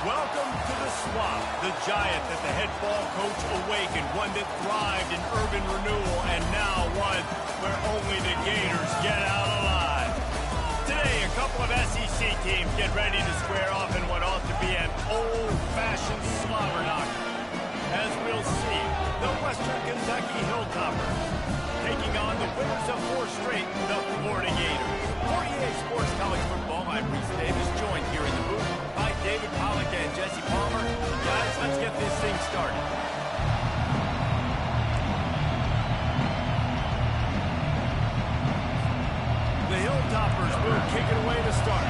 Welcome to the Swamp, the giant that the head ball coach awakened, one that thrived in urban renewal, and now one where only the Gators get out alive. Today, a couple of SEC teams get ready to square off in what ought to be an old-fashioned slobber knocker. As we'll see, the Western Kentucky Hilltoppers taking on the winners of 4 straight, the Florida Gators. 48 Sports College Football, I'm Reese Davis, joined here in the booth by David Pollack and Jesse Palmer. Guys, let's get this thing started. The Hilltoppers will kick it away to start.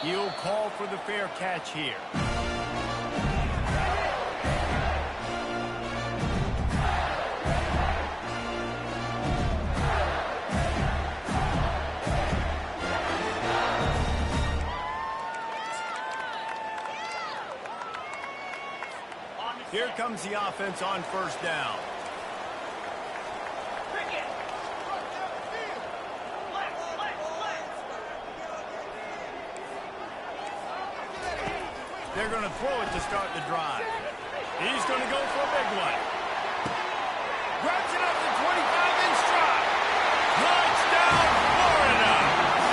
He'll call for the fair catch here. Here comes the offense on first down. They're going to throw it to start the drive. He's going to go for a big one. Grabs it up to 25 in stride. Touchdown, Florida!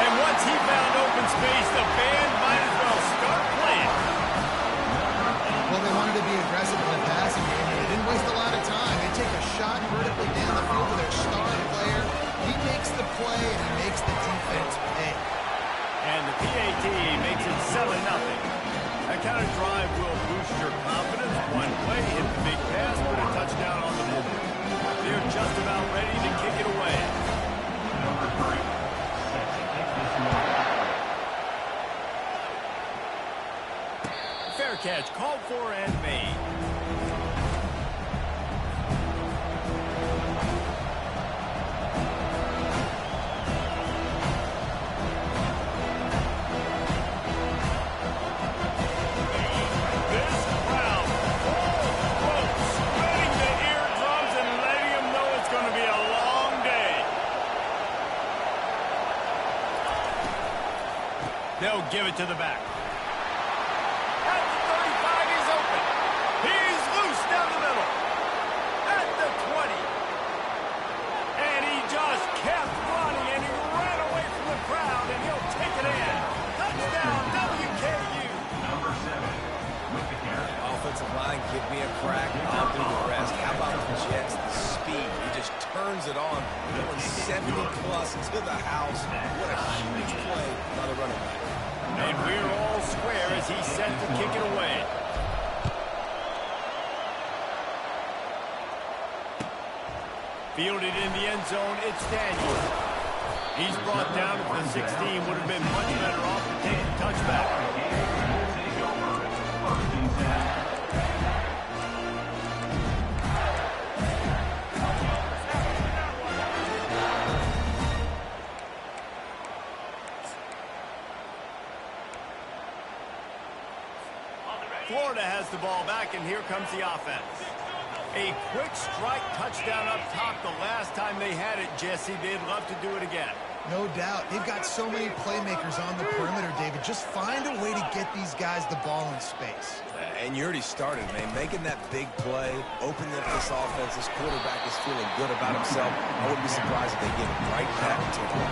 And once he found open space, the band might as well start playing. Well, they wanted to be aggressive in the passing game, and they didn't waste a lot of time. They take a shot vertically down the field to their star player. He makes the play, and he makes the defense pay. And the PAT makes it 7-0. That kind of drive will boost your confidence. One play, hit the big pass, put a touchdown on the board. They're just about ready to kick it away. Fair catch called for and made. They'll give it to the back. At the 35, he's open. He's loose down the middle. At the 20. And he just kept running, and he ran away from the crowd, and he'll take it in. Touchdown, WKU. Number 7 with the carry. Offensive line, give me a crack. I'll do the rest. How about the Jets? The speed. He just turns it on. Going 70-plus to the house. What a huge play by the running back. And we're all square as he's set to kick it away. Fielded in the end zone, it's Daniels. He's brought down at the 16. Would have been much better off to take the touchback. Florida has the ball back, and here comes the offense. A quick strike touchdown up top the last time they had it, Jesse. They'd love to do it again. No doubt. They've got so many playmakers on the perimeter, David. Just find a way to get these guys the ball in space. And you already started, man. Making that big play, opening up this offense. This quarterback is feeling good about himself. I wouldn't be surprised if they get right back to him.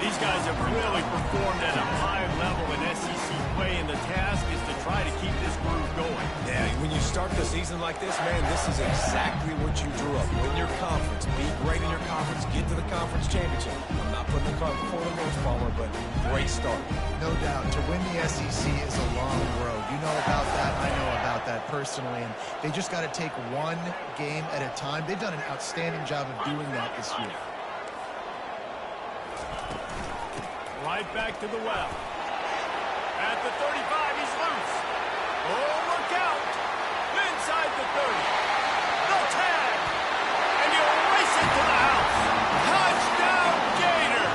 These guys have really performed at a high level in SEC play, and the task is to try to keep this groove going. Yeah, when you start the season like this, man, this is exactly what you drew up. Win your conference, be great in your conference, get to the conference championship. I'm not putting the cart before the horse, Palmer, but great start. No doubt. To win the SEC is a long road. You know about that. I know about that personally. And they just got to take one game at a time. They've done an outstanding job of doing that this year. Right back to the well. At the 35, he's loose. Oh, look out. Inside the 30. The tag. And he'll race it to the house. Touchdown, Gator.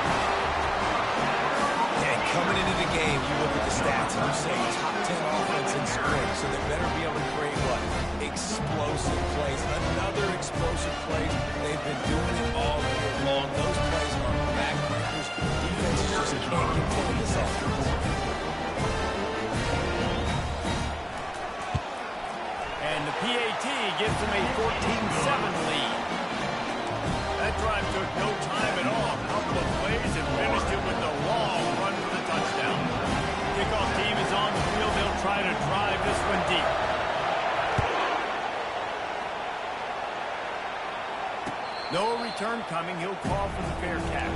And coming into the game, you look at the stats and you say top 10 offense in spring, so they better be able to create what? Explosive plays. Another explosive plays. They've been doing it all year long. Those plays are backbreakers. Defense just can't contain this offense. And the PAT gives them a 14-7 lead. That drive took no time at all. A couple of plays and finished it with a long run for the touchdown. Kickoff team is on the field. They'll try to drive this one deep. No return coming. He'll call for the fair catch.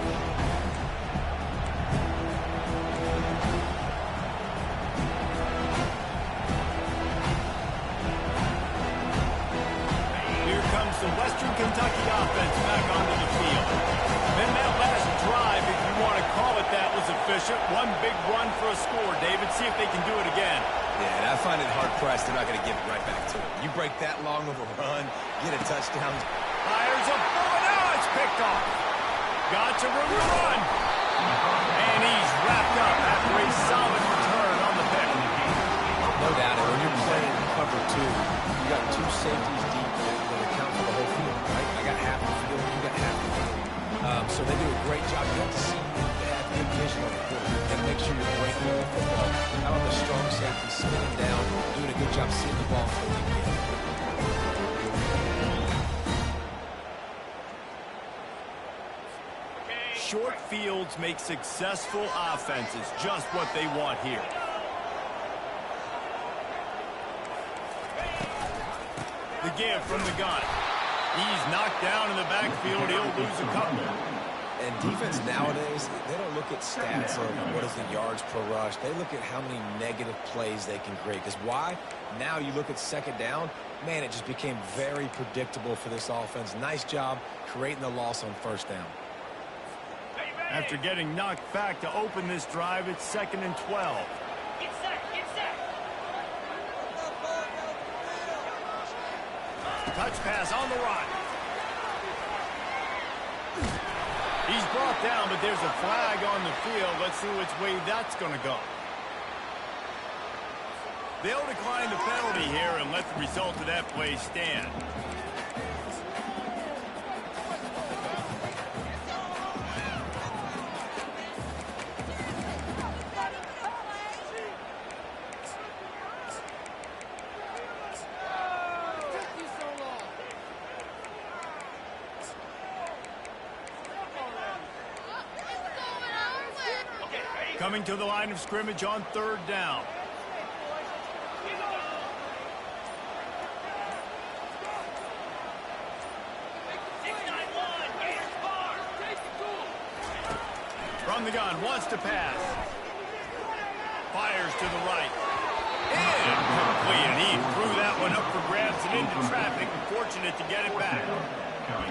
Here comes the Western Kentucky offense back onto the field. Then that last drive, if you want to call it that, was efficient. One big run for a score. David, see if they can do it again. Yeah, and I find it hard-pressed. They're not going to give it right back to him. You break that long of a run, get a touchdown. Fires a bullet. Now it's picked off. Got some room to run. And he's wrapped up after a solid return on the pick. No doubt. And when you're playing cover two, you got two safeties deep that account for the whole field, right? I got half the field, you got half the field. So they do a great job. You have to see they have good vision on the court and make sure you're breaking the football. How about the strong safety spinning down, doing a good job seeing the ball before they get it. Short fields make successful offenses, just what they want here. The give from the gun. He's knocked down in the backfield. He'll lose a couple. And defense nowadays, they don't look at stats of what is the yards per rush. They look at how many negative plays they can create. Because why? Now you look at second down, man, it just became very predictable for this offense. Nice job creating the loss on first down. After getting knocked back to open this drive, it's 2nd and 12. Get set, get set. Touch pass on the run. He's brought down, but there's a flag on the field. Let's see which way that's going to go. They'll decline the penalty here and let the result of that play stand. Coming to the line of scrimmage on 3rd down. From the gun, wants to pass. Fires to the right. Incomplete. He threw that one up for grabs and into traffic. Fortunate to get it back.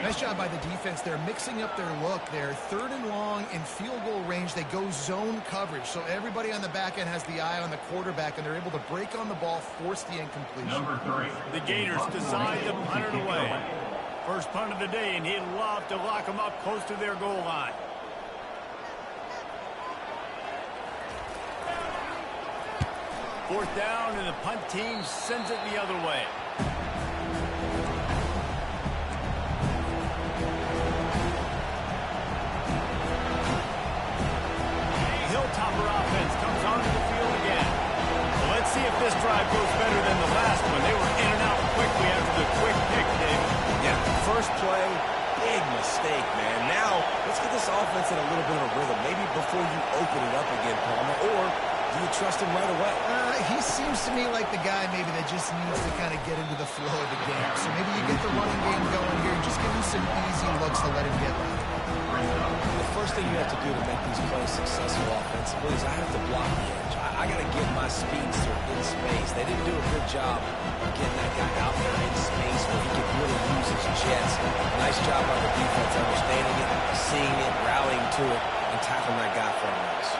Nice job by the defense. They're mixing up their look there. 3rd and long in field goal range. They go zone coverage. So everybody on the back end has the eye on the quarterback, and they're able to break on the ball, force the incompletion. Number 3. The Gators decide to punt it away. First punt of the day, and he'd love to lock them up close to their goal line. Fourth down, and the punt team sends it the other way. big mistake, man. Now, let's get this offense in a little bit of a rhythm. Maybe before you open it up again, Palmer, or do you trust him right away? He seems to me like the guy maybe that just needs to kind of get into the flow of the game. So maybe you get the running game going here and just give him some easy looks to let him get by. The first thing you have to do to make these plays successful offensively is I have to block the edge. I got to get my speedster in space. They didn't do a good job of getting that guy out there in space where he could really use his jets. Nice job by the defense understanding it, seeing it, rallying to it, and tackling that guy for a loss.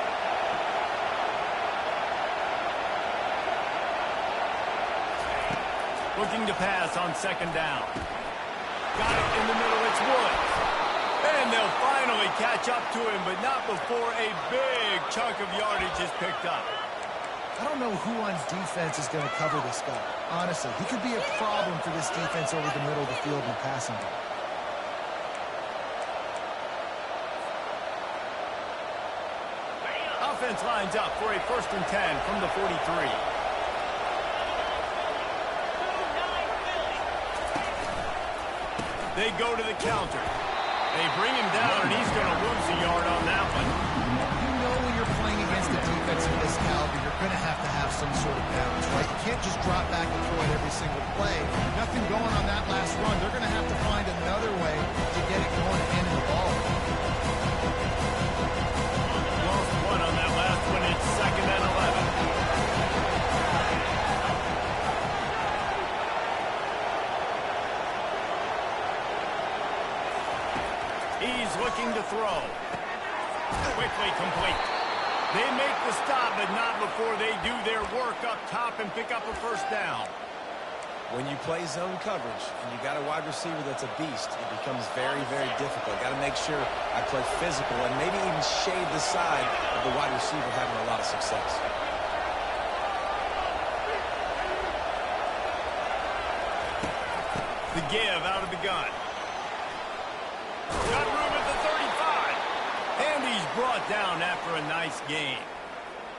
Looking to pass on second down. Got it in the middle, it's Woods. And they'll finally catch up to him, but not before a big chunk of yardage is picked up. I don't know who on defense is going to cover this guy. Honestly, he could be a problem for this defense over the middle of the field in the passing game. Offense lines up for a 1st and 10 from the 43. They go to the counter. They bring him down, and he's going to lose a yard on that one. You know when you're playing against a defense of this caliber, you're going to have some sort of balance, right? You can't just drop back and throw it every single play. Nothing going on that last run. They're going to have to find another way to get it going and handing the ball. Lost one on that last one. It's 2nd and 11. He's looking to throw. Quickly complete. They make the stop, but not before they do their work up top and pick up a 1st down. When you play zone coverage and you got a wide receiver that's a beast, it becomes very, very difficult. Got to make sure I play physical and maybe even shade the side of the wide receiver having a lot of success. The give out of the gun. Got room at the 35. And he's brought down after a nice gain.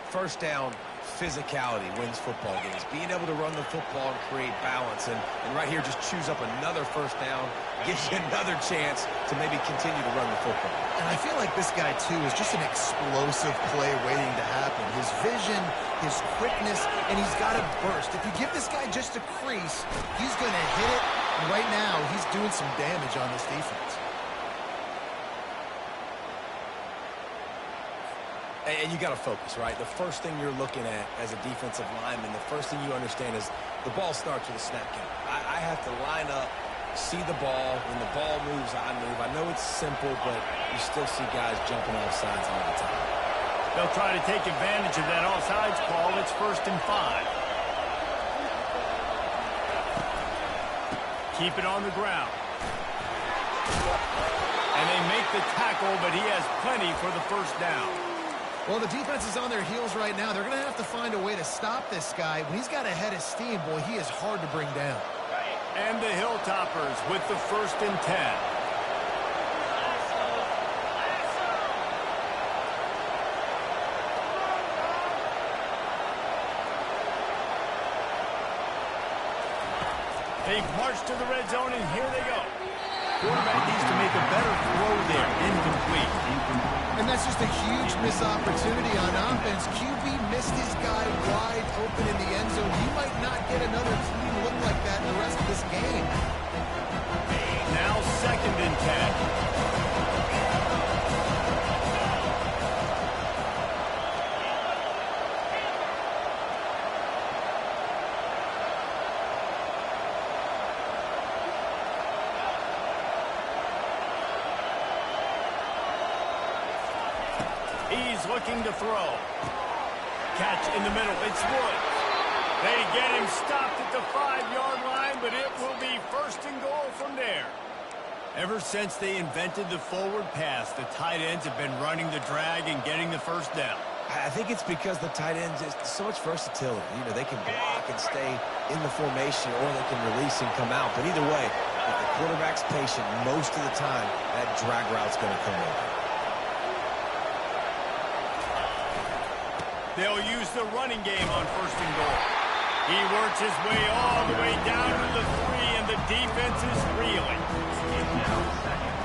1st down, physicality wins football games. Being able to run the football and create balance. And right here, just choose up another 1st down. Gives you another chance to maybe continue to run the football. And I feel like this guy, too, is just an explosive play waiting to happen. His vision, his quickness, and he's got to burst. If you give this guy just a crease, he's going to hit it. And right now, he's doing some damage on this defense. And you got to focus, right? The first thing you're looking at as a defensive lineman, the first thing you understand is the ball starts with a snap count. I have to line up, see the ball. When the ball moves, I move. I know it's simple, but you still see guys jumping off sides all the time. They'll try to take advantage of that offsides call. It's 1st and 5. Keep it on the ground. And they make the tackle, but he has plenty for the 1st down. Well, the defense is on their heels right now. They're going to have to find a way to stop this guy. When he's got a head of steam, boy, he is hard to bring down. And the Hilltoppers with the 1st and 10. They've marched to the red zone, and here they go. Quarterback needs to make a better throw there. Incomplete. And that's just a huge missed opportunity on offense. QB missed his guy wide open in the end zone. You might not get another clean look like that in the rest of this game. Now 2nd and 10. He's looking to throw. Catch in the middle. It's Woods. They get him stopped at the 5-yard line, but it will be 1st and goal from there. Ever since they invented the forward pass, the tight ends have been running the drag and getting the 1st down. I think it's because the tight ends is so much versatility. You know, they can block and stay in the formation, or they can release and come out. But either way, if the quarterback's patient, most of the time, that drag route's going to come over. They'll use the running game on 1st and goal. He works his way all the way down to the 3, and the defense is reeling. Now 2nd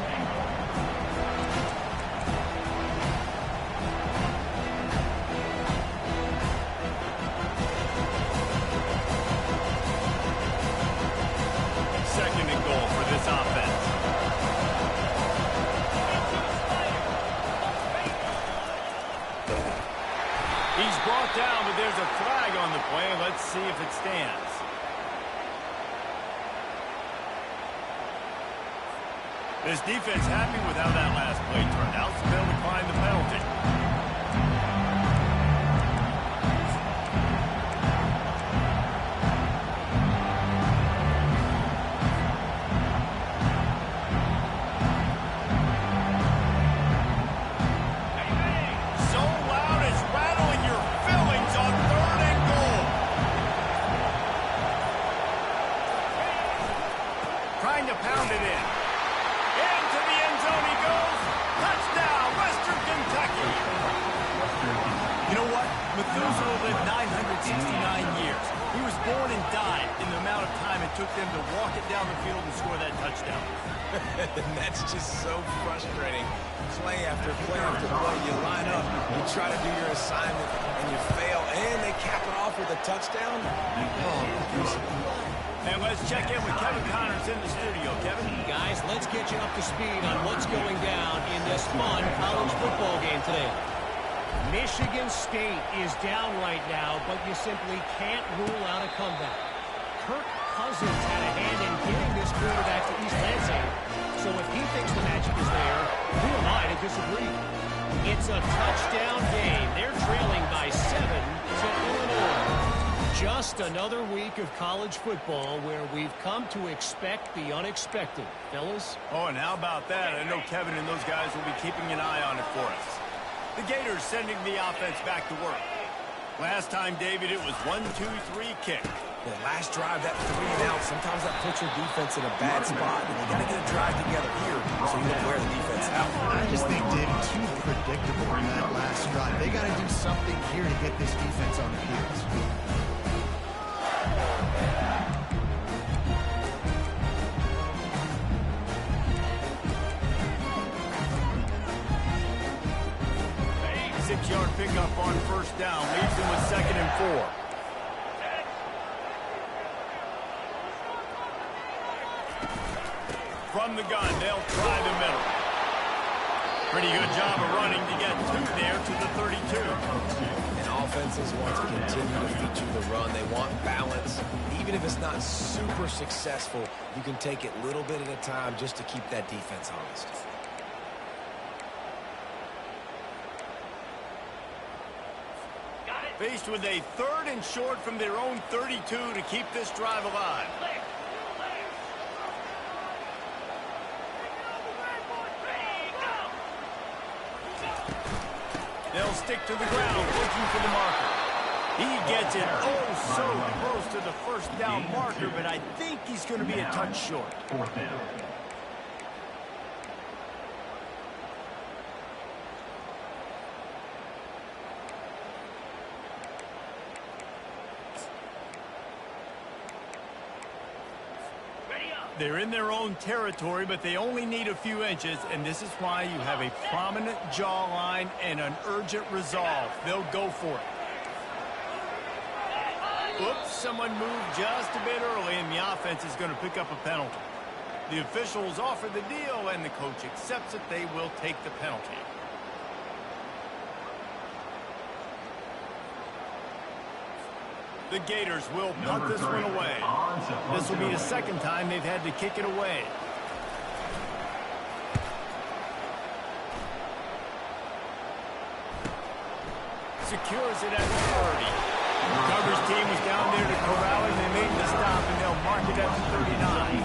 down, but there's a flag on the play. Let's see if it stands. This defense happy with how that last play turned out, so they'll decline the penalty. So loud it's rattling your fillings on 3rd and goal. Trying to pound it in. Into the end zone he goes. Touchdown, Western Kentucky. You know what? Methuselah lived 969 years. He was born and died in the amount of time it took them to walk it down the field and score that touchdown. That's just so frustrating. Play after play after play. You line up, you try to do your assignment, and you fail, and they cap it off with a touchdown. And let's check in with Kevin Connors in the studio. Kevin? Guys, let's get you up to speed on what's going down in this fun college football game today. Michigan State is down right now, but you simply can't rule out a comeback. Kirk Cousins had a hand in getting this quarterback to East Lansing, so if he thinks the magic is there, who am I to disagree? It's a touchdown game. They're trailing by 7 to Illinois. Just another week of college football where we've come to expect the unexpected. Fellas? Oh, and how about that? I know Kevin and those guys will be keeping an eye on it for us. The Gators sending the offense back to work. Last time, David, it was 1-2-3 kick. The last drive, that 3 and out, sometimes that puts your defense in a bad spot, and you got to get a drive together here so you don't wear the defense out. I just think, David, too predictable in that last drive. They got to do something here to get this defense on their heels. Six-yard pickup on 1st down. Leaves them with 2nd and 4. From the gun, they'll try the middle. Pretty good job of running to get 2 there to the 32. And offenses want to continue to feature the run. They want balance. Even if it's not super successful, you can take it little bit at a time just to keep that defense honest. Faced with a 3rd and short from their own 32 to keep this drive alive. They'll stick to the ground, looking for the marker. He gets it oh so close to the 1st down marker, but I think he's going to be a touch short. 4th down. They're in their own territory, but they only need a few inches, and this is why you have a prominent jawline and an urgent resolve. They'll go for it. Oops, someone moved just a bit early, and the offense is going to pick up a penalty. The officials offer the deal, and the coach accepts it. They will take the penalty. The Gators will punt this one away. This will be the 2nd time they've had to kick it away. Secures it at the 30. The coverage team was down there to corral him. They made the stop, and they'll mark it at the 39.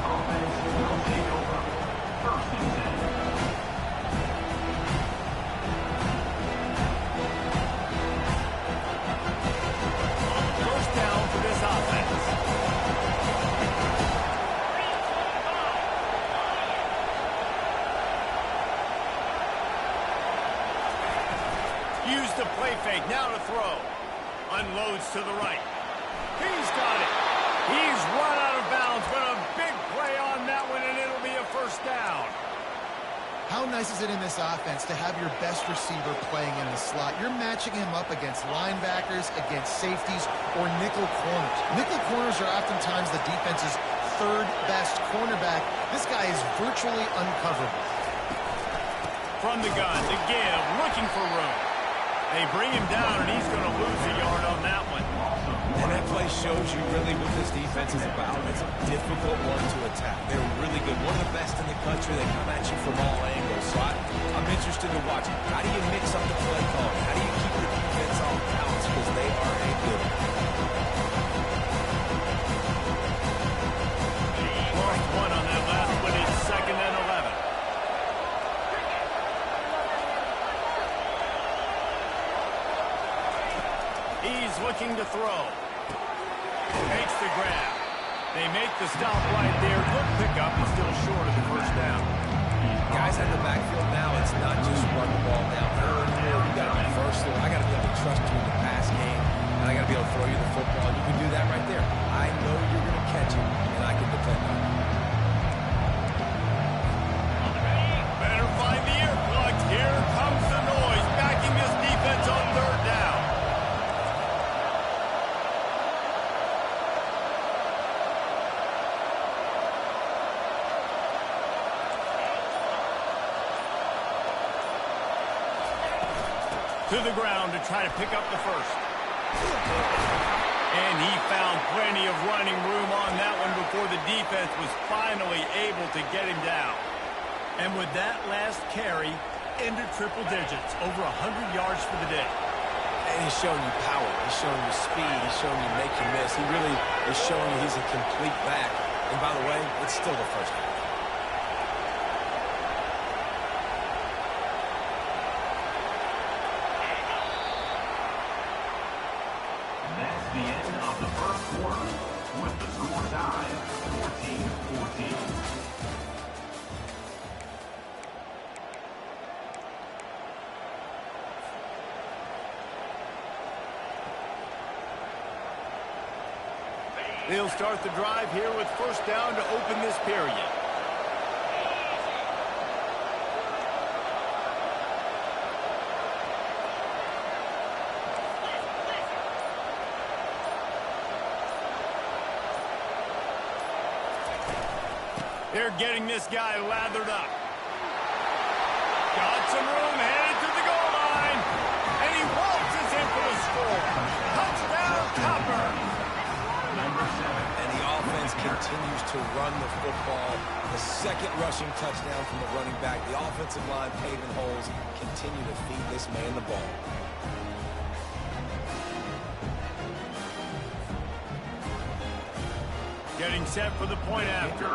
Use the play fake, now to throw. Unloads to the right. He's got it. He's run out of bounds, but a big play on that one, and it'll be a 1st down. How nice is it in this offense to have your best receiver playing in the slot? You're matching him up against linebackers, against safeties, or nickel corners. Nickel corners are oftentimes the defense's 3rd best cornerback. This guy is virtually uncoverable. From the gun, the give, looking for room. They bring him down, and he's going to lose a yard on that one. And that play shows you really what this defense is about. It's a difficult one to attack. They're really good. One of the best in the country. They come at you from all angles. So I'm interested to watch it. How do you mix up the play call? How do you keep the defense on balance? Because they are a good one. Lost one on that last one. It's 2nd and 11. He's looking to throw. Makes the grab. They make the stop right there. Good pickup and still short of the first down. Guys in the backfield now, it's not just run the ball down. Earlier, you got to be versatile. I got to be able to trust you in the pass game, and I got to be able to throw you the football. And you can do that right there. I know you're going to catch it, and I can depend on it. Better find the ear plugs. Here comes the noise, backing this defense on 3rd down. To the ground to try to pick up the first. And he found plenty of running room on that one before the defense was finally able to get him down. And with that last carry, into triple digits, over 100 yards for the day. And he's showing you power. He's showing you speed. He's showing you make you miss. He really is showing you he's a complete back. And by the way, it's still the first half. That's the end of the first quarter with the score tied 14-14. They'll start the drive here with first down to open this period. They're getting this guy lathered up. Got some room, headed to the goal line. And he waltzes in for the score. Touchdown, Copper. And the offense continues to run the football. The second rushing touchdown from the running back. The offensive line paving holes. Continue to feed this man the ball. Getting set for the point after.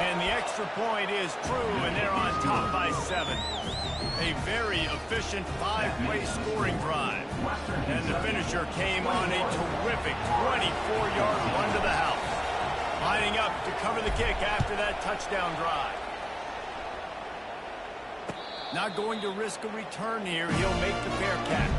And the extra point is true, and they're on top by 7. A very efficient 5-play scoring drive. And the finisher came on a terrific 24-yard run to the house. Lining up to cover the kick after that touchdown drive. Not going to risk a return here. He'll make the fair catch.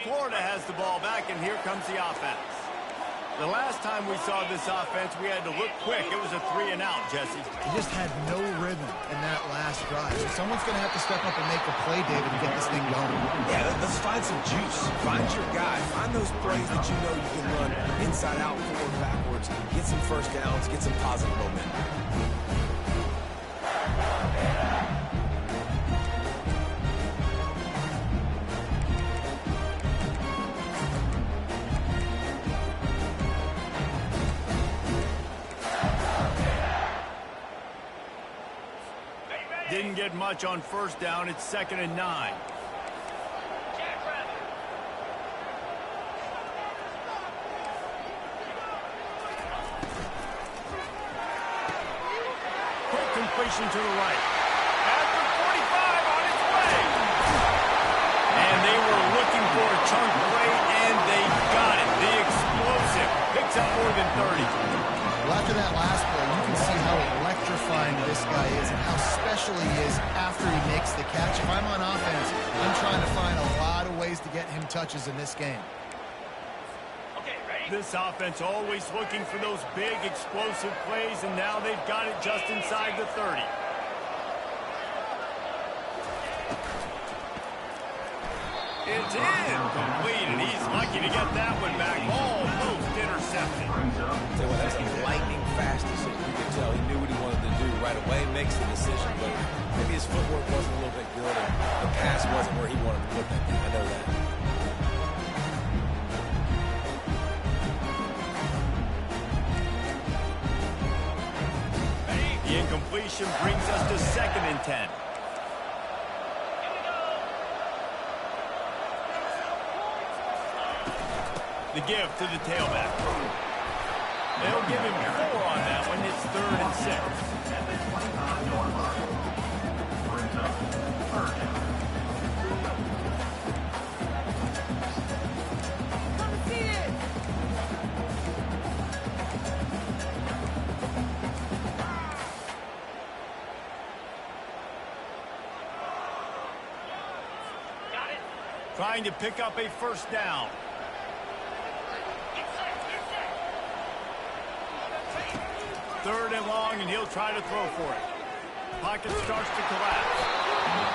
Florida has the ball back, and here comes the offense. The last time we saw this offense, we had to look quick. It was a 3-and-out, Jesse. He just had no rhythm in that last drive. So someone's going to have to step up and make a play, David, to get this thing going. Yeah, let's find some juice. Find your guy. Find those plays that you know you can run inside out, forward, backwards. Get some first downs. Get some positive momentum. Didn't get much on first down. It's 2nd and 9. Quick completion to the right. At the 45 on its way. And they were looking for a chunk play, and they got it. The explosive picks up more than 30. Well, after that last play, you can see how electrifying this guy is and how special he is after he makes the catch. If I'm on offense, I'm trying to find a lot of ways to get him touches in this game. This offense always looking for those big, explosive plays, and now they've got it just inside the 30. It's incomplete, and he's lucky to get that one back. Almost intercepted. So that's a lightning-fast decision. You can tell he knew what he wanted to do right away, makes the decision, but maybe his footwork wasn't a little bit good, or the pass wasn't where he wanted to put that thing. I know that. The incompletion brings us to 2nd and 10. The give to the tailback. They'll give him 4 on that one. It's 3rd and 6. At the 25-yard line. Brings up 3rd down. Trying to pick up a 1st down. Third and long, and he'll try to throw for it. Pocket starts to collapse.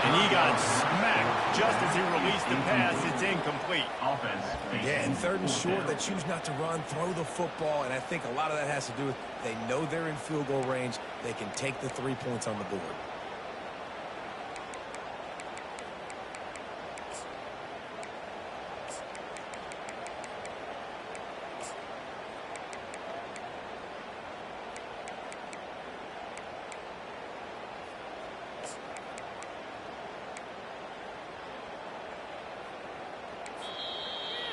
And he got smacked just as he released the pass. It's incomplete. Offense. Yeah, and 3rd and short, they choose not to run, throw the football, and I think a lot of that has to do with they know they're in field goal range. They can take the 3 points on the board.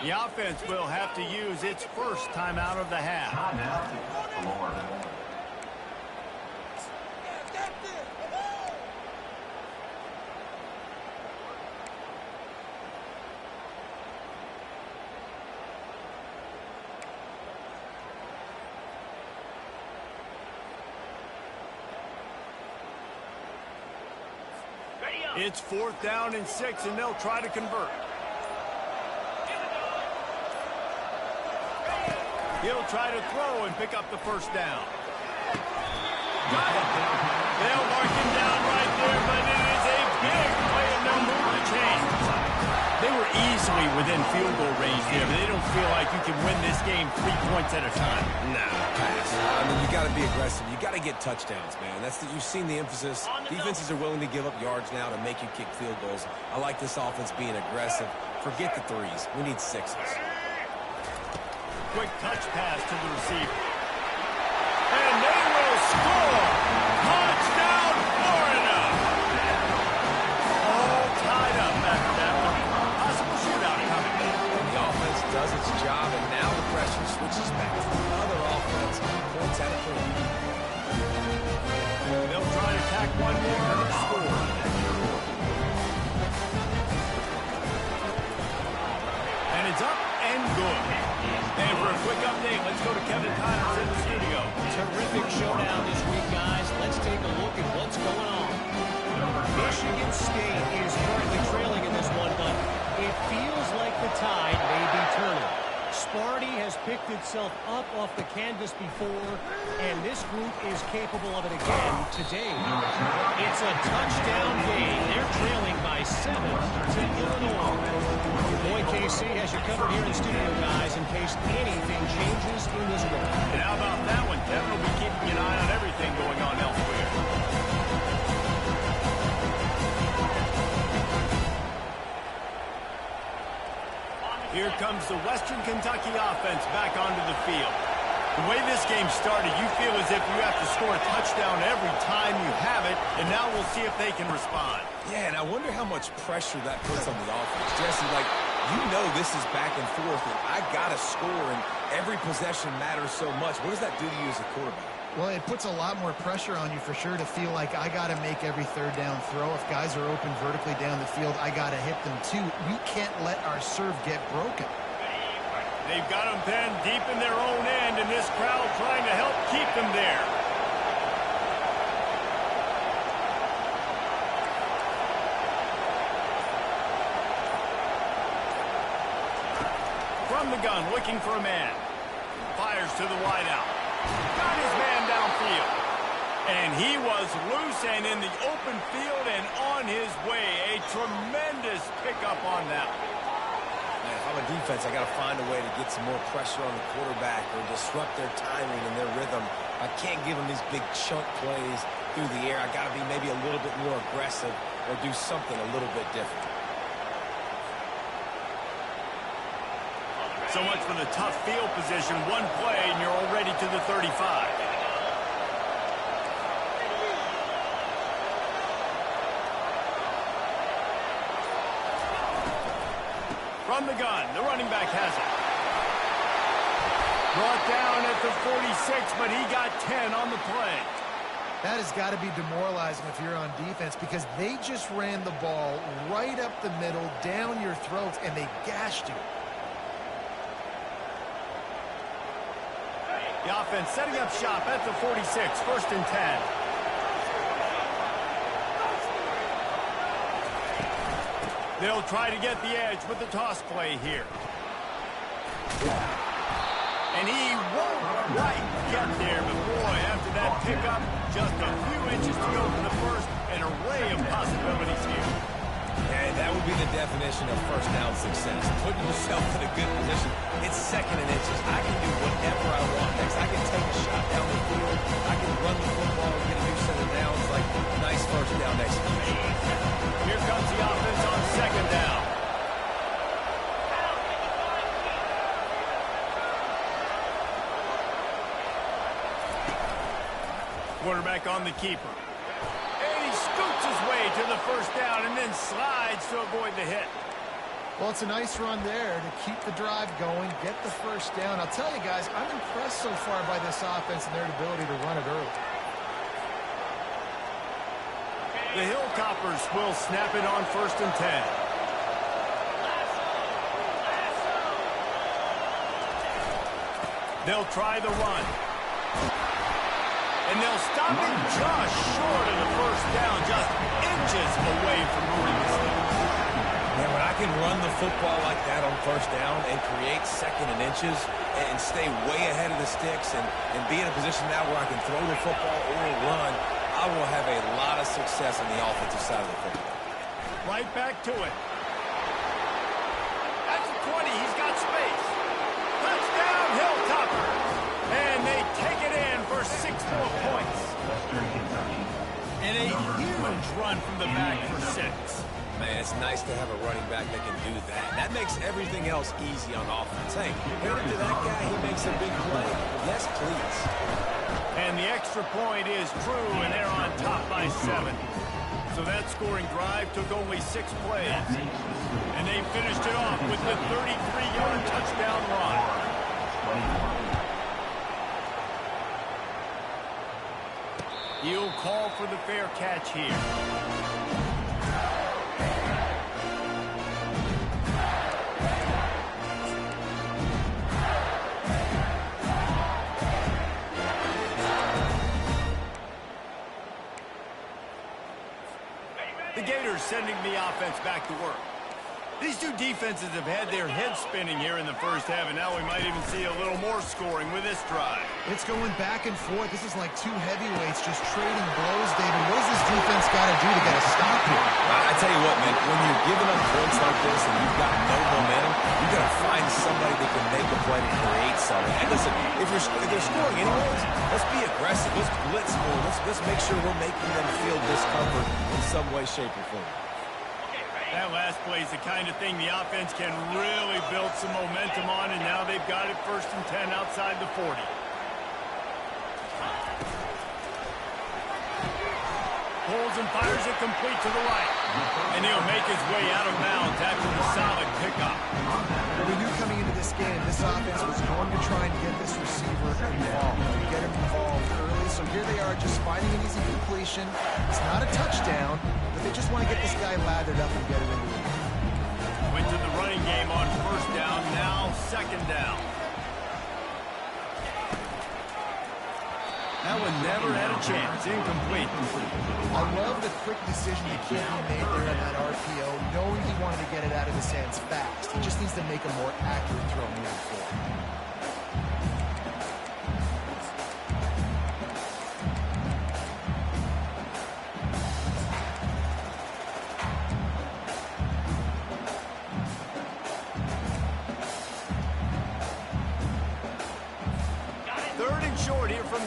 The offense will have to use its 1st timeout of the half. Timeout, Florida. It's 4th down and 6, and they'll try to convert. He'll try to throw and pick up the 1st down. Got it. They'll mark him down right there, but it is a big play and no move to change. They were easily within field goal range there, but they don't feel like you can win this game 3 points at a time. Nah, pass. I mean, you got to be aggressive. You got to get touchdowns, man. You've seen the emphasis. Defenses are willing to give up yards now to make you kick field goals. I like this offense being aggressive. Forget the 3s. We need 6s. Quick touch pass to the receiver. And they will score! Touchdown, Florida! All tied up after that one. Possible shootout coming. The offense does its job, and now the pressure switches back to the other offense. Points at a point. They'll try to tack one more and score. And it's up and good. And for a quick update, let's go to Kevin Connors in the studio. Terrific showdown this week, guys. Let's take a look at what's going on. Michigan State is currently trailing in this one, but it feels like the tide may be turning. Sparty has picked itself up off the canvas before, and this group is capable of it again today. It's a touchdown game. They're trailing by 7 to Illinois. Boy, KC has you covered here in studio, guys, in case anything changes in this one. And how about that one? Kevin will be keeping an eye on everything going on elsewhere. Here comes the Western Kentucky offense back onto the field. The way this game started, you feel as if you have to score a touchdown every time you have it, and now we'll see if they can respond. Yeah, and I wonder how much pressure that puts on the offense. Jesse, you know this is back and forth, and I got to score, and every possession matters so much. What does that do to you as a quarterback? Well, it puts a lot more pressure on you for sure to feel like I got to make every 3rd down throw. If guys are open vertically down the field, I got to hit them too. We can't let our serve get broken. They've got them pinned deep in their own end, and this crowd trying to help keep them there. From the gun, looking for a man. Fires to the wideout. Got his man downfield. And he was loose and in the open field and on his way. A tremendous pickup on that. my defense, I got to find a way to get some more pressure on the quarterback or disrupt their timing and their rhythm. I can't give them these big chunk plays through the air. I got to be maybe a little bit more aggressive or do something a little bit different. So much for the tough field position. One play, and you're already to the 35. From the gun, the running back has it. Brought down at the 46, but he got 10 on the play. That has got to be demoralizing if you're on defense because they just ran the ball right up the middle, down your throats, and they gashed you. The offense setting up shop at the 46, 1st and 10. They'll try to get the edge with the toss play here. And he won't quite get there, but boy, after that pickup, just a few inches to go for the first, an array of possibilities here. And that would be the definition of first down success. Putting yourself in a good position. It's 2nd and inches. I can do whatever I want next. I can take a shot down the field. I can run the football and get a new set of downs. Like, nice first down execution. Here comes the offense on 2nd down. Quarterback on the keeper. And he scoots his way to the 1st down and then slides to avoid the hit. Well, it's a nice run there to keep the drive going, get the 1st down. I'll tell you guys, I'm impressed so far by this offense and their ability to run it early. The Hilltoppers will snap it on 1st and 10. They'll try the run. And they'll stop him just short of the 1st down, just inches away from moving the sticks. Man, when I can run the football like that on 1st down and create 2nd and inches and stay way ahead of the sticks and be in a position now where I can throw the football or run, I will have a lot of success on the offensive side of the football. Right back to it. That's the 20. He's got space. Touchdown, Hilltoppers. And they take it in for 6 more points. Western Kentucky. And a huge run from the back for 6. Man, it's nice to have a running back that can do that. That makes everything else easy on offense. Hey, hand it to that guy, he makes a big play. Yes, please. And the extra point is true, and they're on top by 7. So that scoring drive took only 6 plays. And they finished it off with the 33-yard touchdown run. He'll call for the fair catch here. The Gators sending the offense back to work. These two defenses have had their heads spinning here in the 1st half, and now we might even see a little more scoring with this drive. It's going back and forth. This is like two heavyweights just trading blows, David. What does this defense got to do to get a stop here? I tell you what, man, when you're giving up points like this and you've got no momentum, you got to find somebody that can make a play to create something. And listen, if they're scoring anyways, let's be aggressive. Let's blitz more. Let's make sure we're making them feel discomfort in some way, shape, or form. That last play is the kind of thing the offense can really build some momentum on, and now they've got it 1st and 10 outside the 40. Pulls and fires it complete to the right. And he'll make his way out of bounds after the solid pickup. We knew coming into this game, this offense was going to try and get this receiver involved, get him involved early. So here they are just finding an easy completion. It's not a touchdown, but they just want to get this guy lathered up and get him into the game. Went to the running game on 1st down, now 2nd down. That one never had a chance. Incomplete. I love the quick decision the kid made there on that RPO, knowing he wanted to get it out of his hands fast. He just needs to make a more accurate throw moving forward.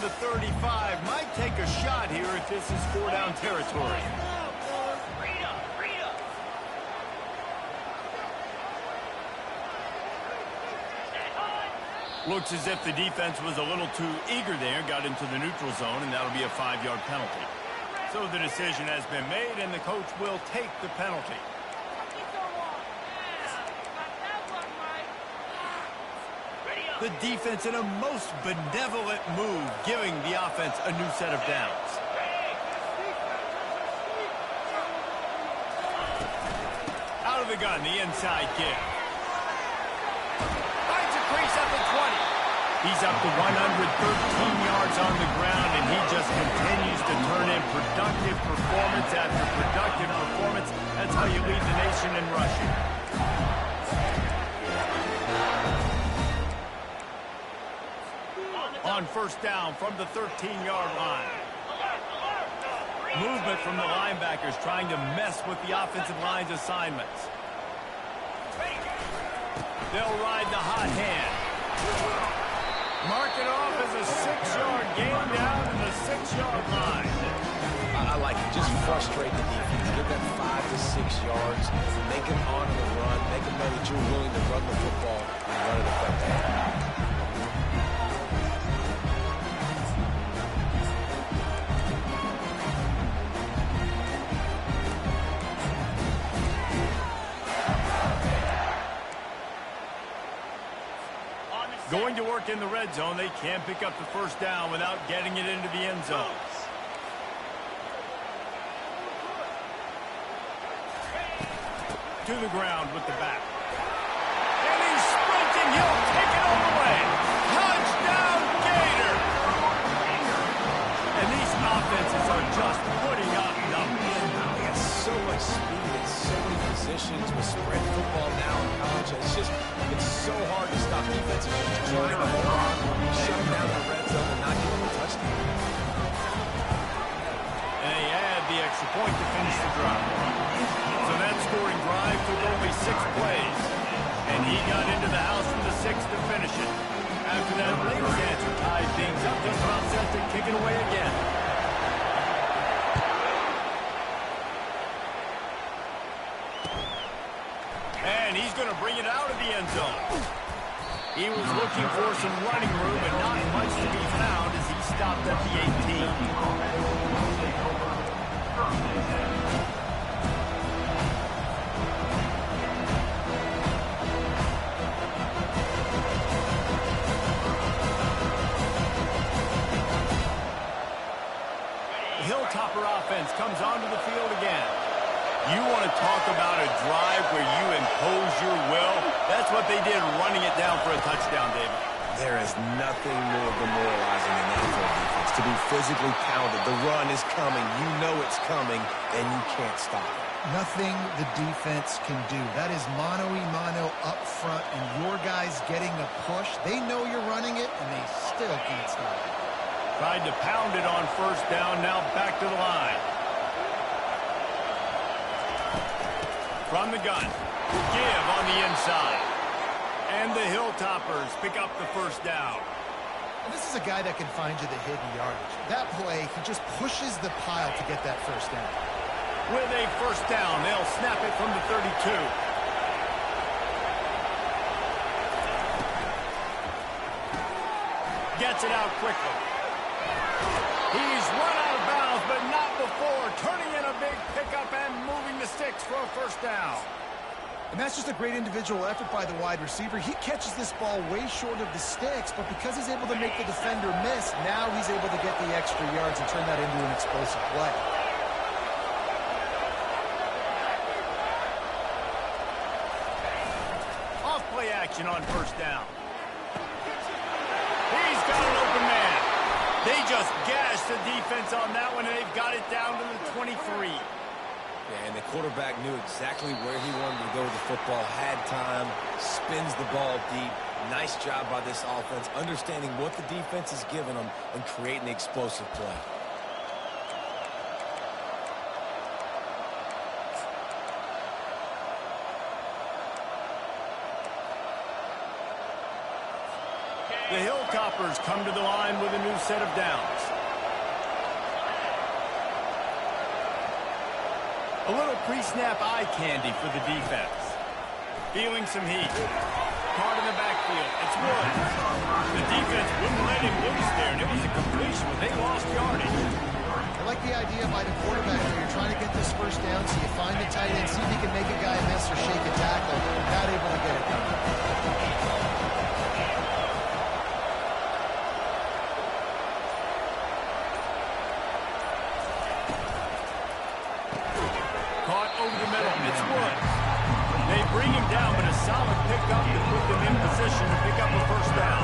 the 35. Might take a shot here if this is four-down territory. Looks as if the defense was a little too eager there, got into the neutral zone, and that'll be a 5-yard penalty. So the decision has been made, and the coach will take the penalty. The defense in a most benevolent move, giving the offense a new set of downs. Out of the gun, the inside give. Finds a crease at the 20. He's up to 113 yards on the ground, and he just continues to turn in productive performance after productive performance. That's how you lead the nation in rushing. On first down from the 13-yard line. Movement from the linebackers trying to mess with the offensive line's assignments. They'll ride the hot hand. Mark it off as a 6-yard gain down to the 6-yard line. I like it. Just frustrate the defense. Get that 5 to 6 yards. Make them honor the run. Make them know that you're willing to run the football and run it effectively. Going to work in the red zone. They can't pick up the first down without getting it into the end zone. To the ground with the back. And he's sprinting. He'll take it all the way. Touchdown, Gator! And these offenses are just putting up numbers. They got so much speed and so many positions with spread football now in college. It's so hard to stop defenses just trying to hold on, shut them down in the red zone, and not give them a touchdown. And they add the extra point to finish the drive. So that scoring drive took only 6 plays. And he got into the house for the 6th to finish it. After that, Lane's answer tied things up, just about set to kick it away again. And he's going to bring it out of the end zone. He was looking for some running room, and not much to be found as he stopped at the 18. The Hilltopper offense comes onto the field again. You want to talk about a drive where you impose your will? That's what they did, running it down for a touchdown, David. There is nothing more demoralizing than NFL defense. To be physically pounded. The run is coming. You know it's coming, and you can't stop it. Nothing the defense can do. That is mano-a-mano up front, and your guys getting a push. They know you're running it, and they still can't stop it. Tried to pound it on first down, now back to the line. From the gun, give on the inside. And the Hilltoppers pick up the first down. And this is a guy that can find you the hidden yardage. That play, he just pushes the pile to get that first down. With a first down, they'll snap it from the 32. Gets it out quickly. He's run out of bounds, but not before turning in a big pickup and moving the sticks for a first down. And that's just a great individual effort by the wide receiver. He catches this ball way short of the sticks, but because he's able to make the defender miss, now he's able to get the extra yards and turn that into an explosive play. Off play action on first down. He's got an open man. They just gashed the defense on that one, and they've got it down to the 23. Yeah, and the quarterback knew exactly where he wanted to go with the football, had time, spins the ball deep. Nice job by this offense, understanding what the defense is giving them and creating the explosive play. The Hilltoppers come to the line with a new set of downs. A little pre-snap eye candy for the defense. Feeling some heat. Caught in the backfield. It's Woods. The defense wouldn't let him loose there, and it was a completion, but they lost yardage. I like the idea by the quarterback where you're trying to get this first down, so you find the tight end, see if you can make a guy miss or shake a tackle. Not able to get it done. Caught over the middle. It's Woods. They bring him down, but a solid pickup to put them in position to pick up a first down.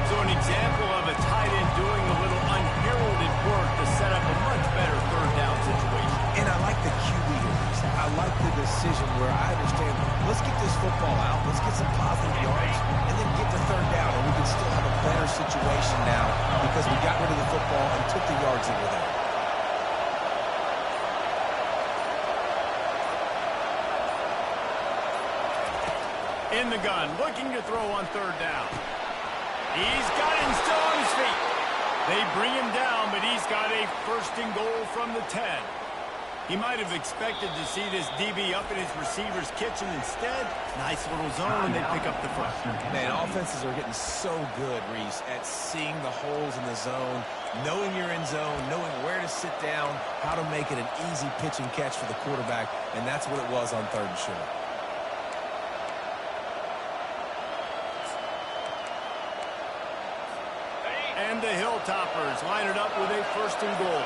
So an example of a tight end doing a little unheralded work to set up a much better third down situation. And I like the QB here. I like the decision where I understand, let's get this football out, let's get some positive yards, and then get to third down, and we can still have a better situation now because we got rid of the football and took the yards that were there. In the gun, looking to throw on third down. He's got him still on his feet. They bring him down, but he's got a first and goal from the 10. He might have expected to see this DB up in his receiver's kitchen. Instead, nice little zone, and they pick up the first. Man, offenses are getting so good, Reese, at seeing the holes in the zone, knowing you're in zone, knowing where to sit down, how to make it an easy pitch and catch for the quarterback, and that's what it was on third and short. And the Hilltoppers line it up with a first and goal.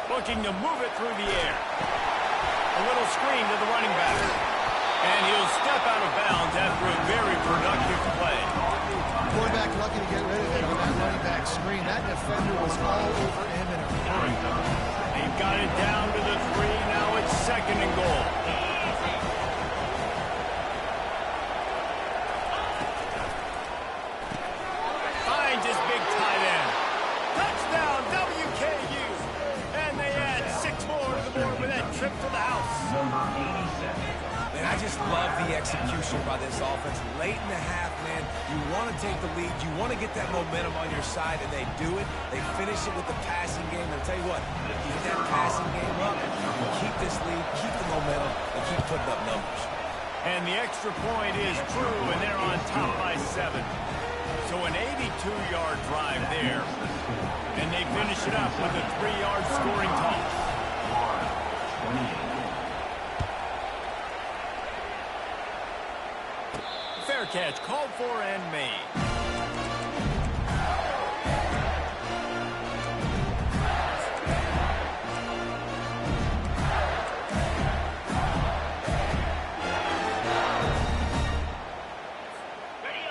Looking to move it through the air. A little screen to the running back. And he'll step out of bounds after a very productive play. Quarterback lucky to get rid of it on that running back screen. That defender was all over him in a hurry. They've got it down to the 3. Now it's second and goal. Finds his big tight end. Touchdown, WKU. And they add 6 more to the board with that trip to the house. And I just love the execution by this offense. Late in the half, man, you want to take the lead. You want to get that momentum on your side, and they do it. They finish it with the passing game. And I'll tell you what, if you get that passing game up, you keep this lead, keep the momentum, and keep putting up numbers. And the extra point is true, and they're on top by 7. So an 82-yard drive there. And they finish it up with a 3-yard scoring toss. Fair catch called for and made.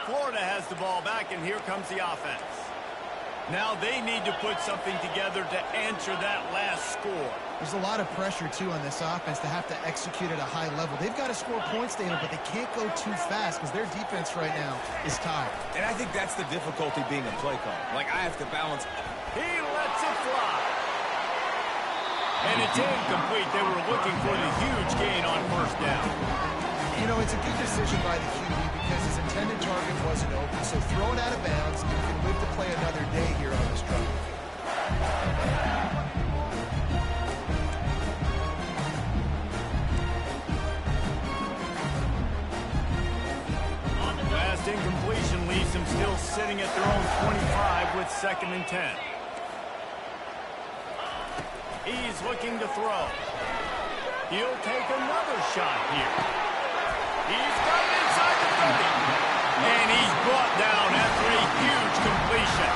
Florida has the ball back, and here comes the offense. Now they need to put something together to answer that last score. There's a lot of pressure, too, on this offense to have to execute at a high level. They've got to score points, Dana, but they can't go too fast because their defense right now is tired. And I think that's the difficulty being a play call. Like, I have to balance. He lets it fly. And it's incomplete. They were looking for the huge gain on first down. You know, it's a good decision by the QB because his intended target wasn't open, so throw it out of bounds and you can live to play another day here on this drive. Last incompletion leaves them still sitting at their own 25 with 2nd and 10. He's looking to throw. He'll take another shot here. He's got it inside the 30. And he's brought down after a huge completion.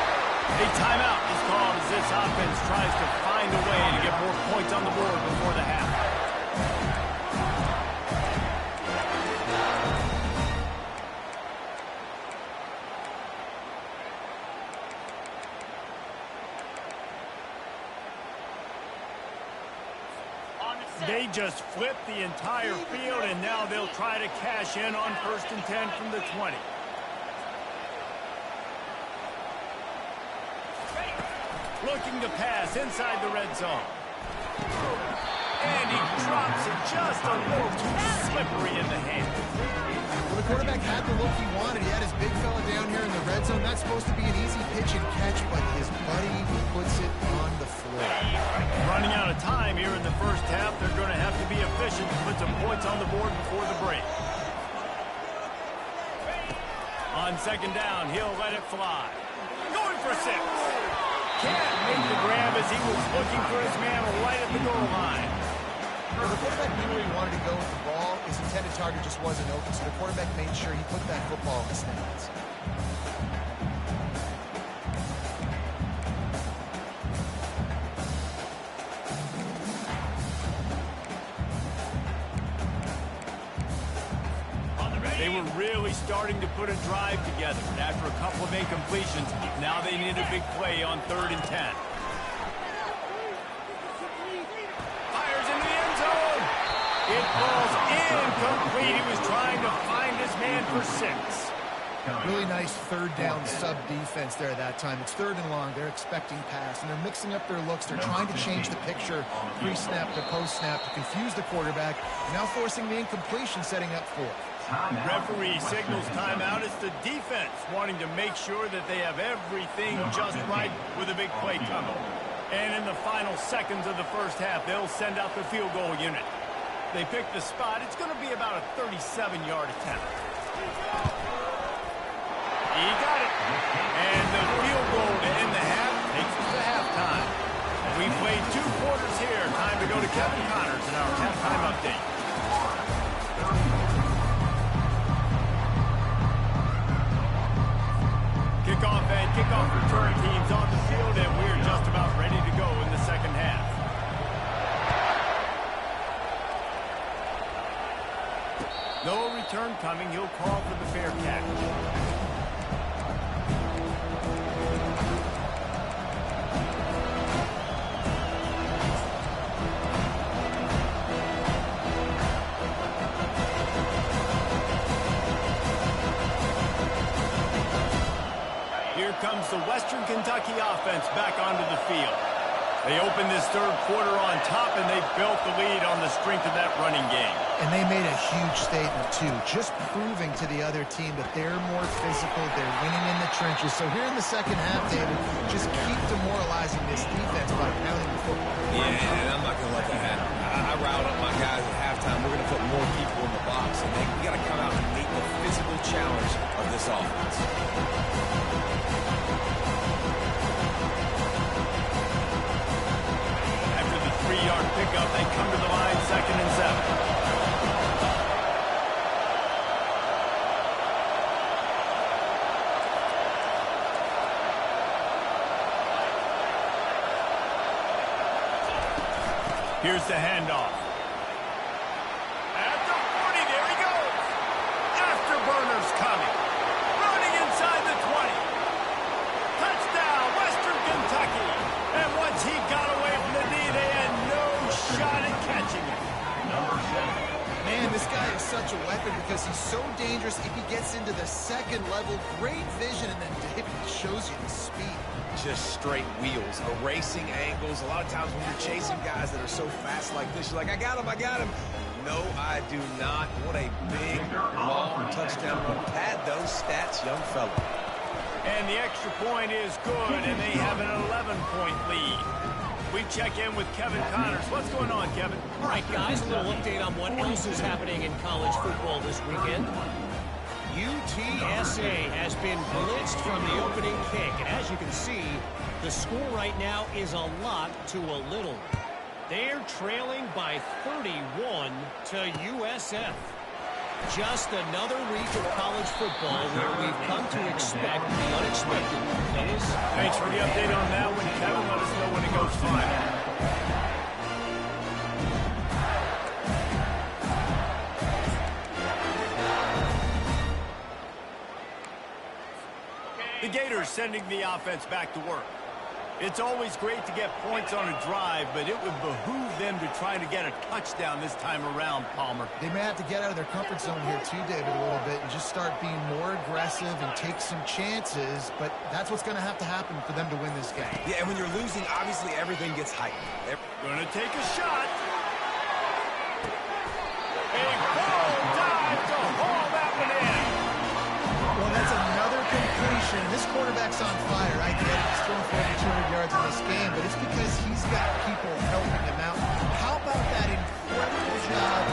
A timeout is called as this offense tries to find a way to get more points on the board before the half. They just flipped the entire field, and now they'll try to cash in on 1st and 10 from the 20. Looking to pass inside the red zone. And he drops it just a little too slippery in the hand. Well, the quarterback had the look he wanted. He had his big fella down here in the red zone. That's supposed to be an easy pitch and catch, but his buddy puts it on the floor. Running out of time here in the first half. They're going to have to be efficient to put some points on the board before the break. On second down, he'll let it fly. Going for 6. Can't make the grab as he was looking for his man right at the goal line. Well, the quarterback knew where he wanted to go with the ball. His intended target just wasn't open, so the quarterback made sure he put that football in his hands. They were really starting to put a drive together. After a couple of incompletions, now they need a big play on 3rd and 10. Fires into the end zone. It falls incomplete. He was trying to find his man for 6. Really nice third down sub defense there at that time. It's 3rd and long. They're expecting pass, and they're mixing up their looks. They're trying to change the picture pre-snap to post-snap to confuse the quarterback, now forcing the incompletion, setting up 4th. Referee signals timeout. It's the defense wanting to make sure that they have everything just right with a big play coming. And in the final seconds of the first half, they'll send out the field goal unit. They pick the spot. It's going to be about a 37-yard attempt. He got it. And the field goal to end the half takes us to halftime. We played 2 quarters here. Time to go to Kevin Connors in our halftime update. Kickoff and kickoff return teams on the field, and we're just about ready to go in the second half. No return coming. He'll call for the fair catch. Here comes the Western Kentucky offense back onto the field. They opened this 3rd quarter on top, and they built the lead on the strength of that running game. And they made a huge statement, too, just proving to the other team that they're more physical, they're winning in the trenches. So here in the second half, David, just keep demoralizing this defense by pounding the football. Yeah, and I'm not going to let that happen. I riled up my guys at halftime. We're going to put more people in the box, and we got to come out and meet the physical challenge of this offense. After the 3-yard pickup, they come to the line 2nd and 7. Here's the handoff. At the 40, there he goes. Afterburner's coming. Running inside the 20. Touchdown, Western Kentucky. And once he got away from the knee, they had no shot at catching him. Man, this guy is such a weapon because he's so dangerous. If he gets into the 2nd level, great vision, and then David shows you the speed. Just straight wheels, erasing angles. A lot of times when you're chasing guys that are so fast like this, you're like, I got him. No, I do not. What a big, long touchdown run. Pad those stats, young fella. And the extra point is good, and they have an 11-point lead. We check in with Kevin Connors. What's going on, Kevin? All right, guys, a little update on what else is happening in college football this weekend. UTSA has been blitzed from the opening kick, and as you can see, the score right now is a lot to a little. They're trailing by 31 to USF. Just another week of college football where we've come to expect the unexpected. Thanks for the update on that one, Kevin. Let us know when it goes final. The Gators sending the offense back to work. It's always great to get points on a drive, but it would behoove them to try to get a touchdown this time around, Palmer. They may have to get out of their comfort zone here too, David, a little bit, and just start being more aggressive and take some chances, but that's what's going to happen for them to win this game. Yeah, and when you're losing, obviously everything gets heightened. Going to take a shot. A full dive to haul that one in. Well, that's another completion. This quarterback's on fire. I get it. He's throwing for over 200 yards in this game, but it's because he's got people helping him out. How about that incredible job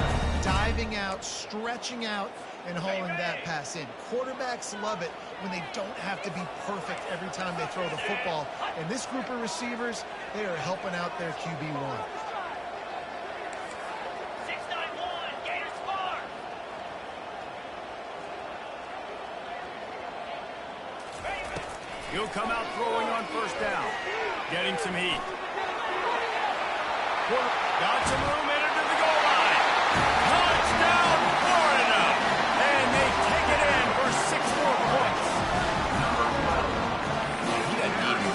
diving out, stretching out, and hauling that pass in? Quarterbacks love it when they don't have to be perfect every time they throw the football. And this group of receivers, they are helping out their QB1. 6-9-1, Gators far. He'll come out throwing on first down. Getting some heat. Got some room in into the goal line. Touchdown, Florida! And they take it in for 6 more points. He doesn't need it.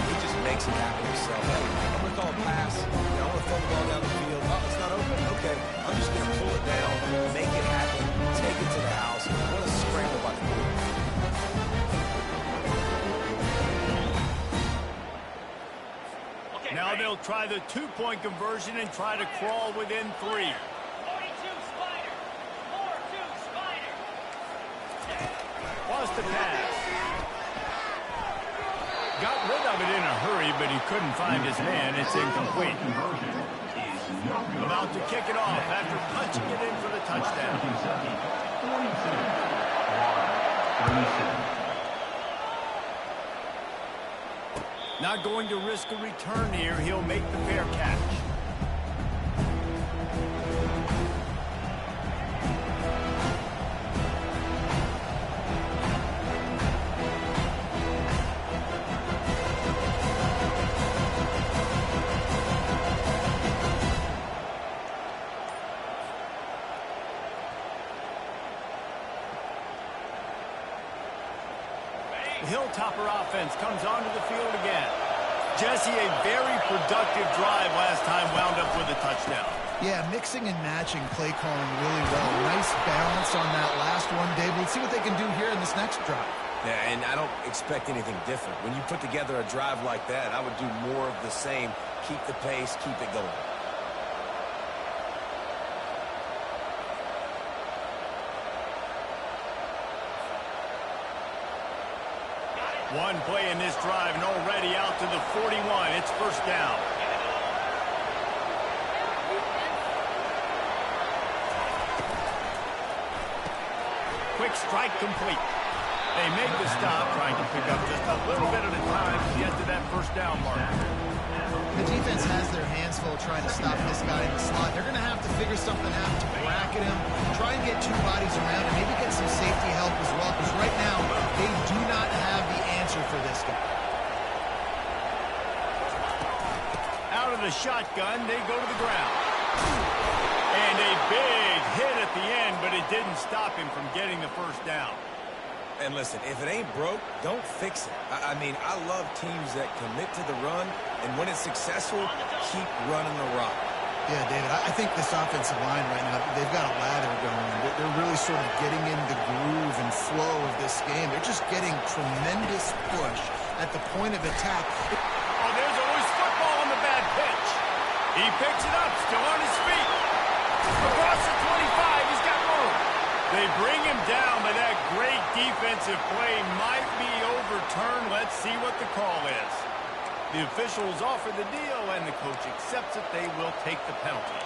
He just makes it happen himself. Hey, I'm going to call a pass. I'm going to throw the ball down the field. Oh, it's not open. Okay, I'm just going to pull it down, make it happen, take it to the house. What a scramble by the quarterback. Now they'll try the 2-point conversion and try to crawl within 3. 42 Spider. 4-2 Spider. Lost the pass. Got rid of it in a hurry, but he couldn't find his man. It's incomplete. About to kick it off after punching it in for the touchdown. 37. Not going to risk a return here. He'll make the fair catch. The Hilltopper offense comes onto the field again. Jesse, a very productive drive last time, wound up with a touchdown. Yeah, mixing and matching play calling really well. Nice balance on that last one, Dave. Let's see what they can do here in this next drive. Yeah, and I don't expect anything different. When you put together a drive like that, I would do more of the same. Keep the pace, keep it going. One play in this drive and already out to the 41. It's first down. Quick strike complete. They make the stop, trying to pick up just a little bit at a time to get to that first down mark. The defense has their hands full trying to stop this guy in the slot. They're going to have to figure something out to bracket him, try and get 2 bodies around, and maybe get some safety help as well, because right now they do not have the answer for this guy. Out of the shotgun, they go to the ground. And a big hit at the end, but it didn't stop him from getting the first down. And listen, if it ain't broke, don't fix it. I mean, I love teams that commit to the run, and when it's successful, keep running the rock. Yeah, David, I think this offensive line right now, they've got a lather going. They're really sort of getting in the groove and flow of this game. They're just getting tremendous push at the point of attack. Oh, there's always football on the bad pitch. He picks it up, still on his feet. Across the 25, he's got room. They bring him down, but that great defensive play might be overturned. Let's see what the call is. The officials offer the deal, and the coach accepts it. They will take the penalty.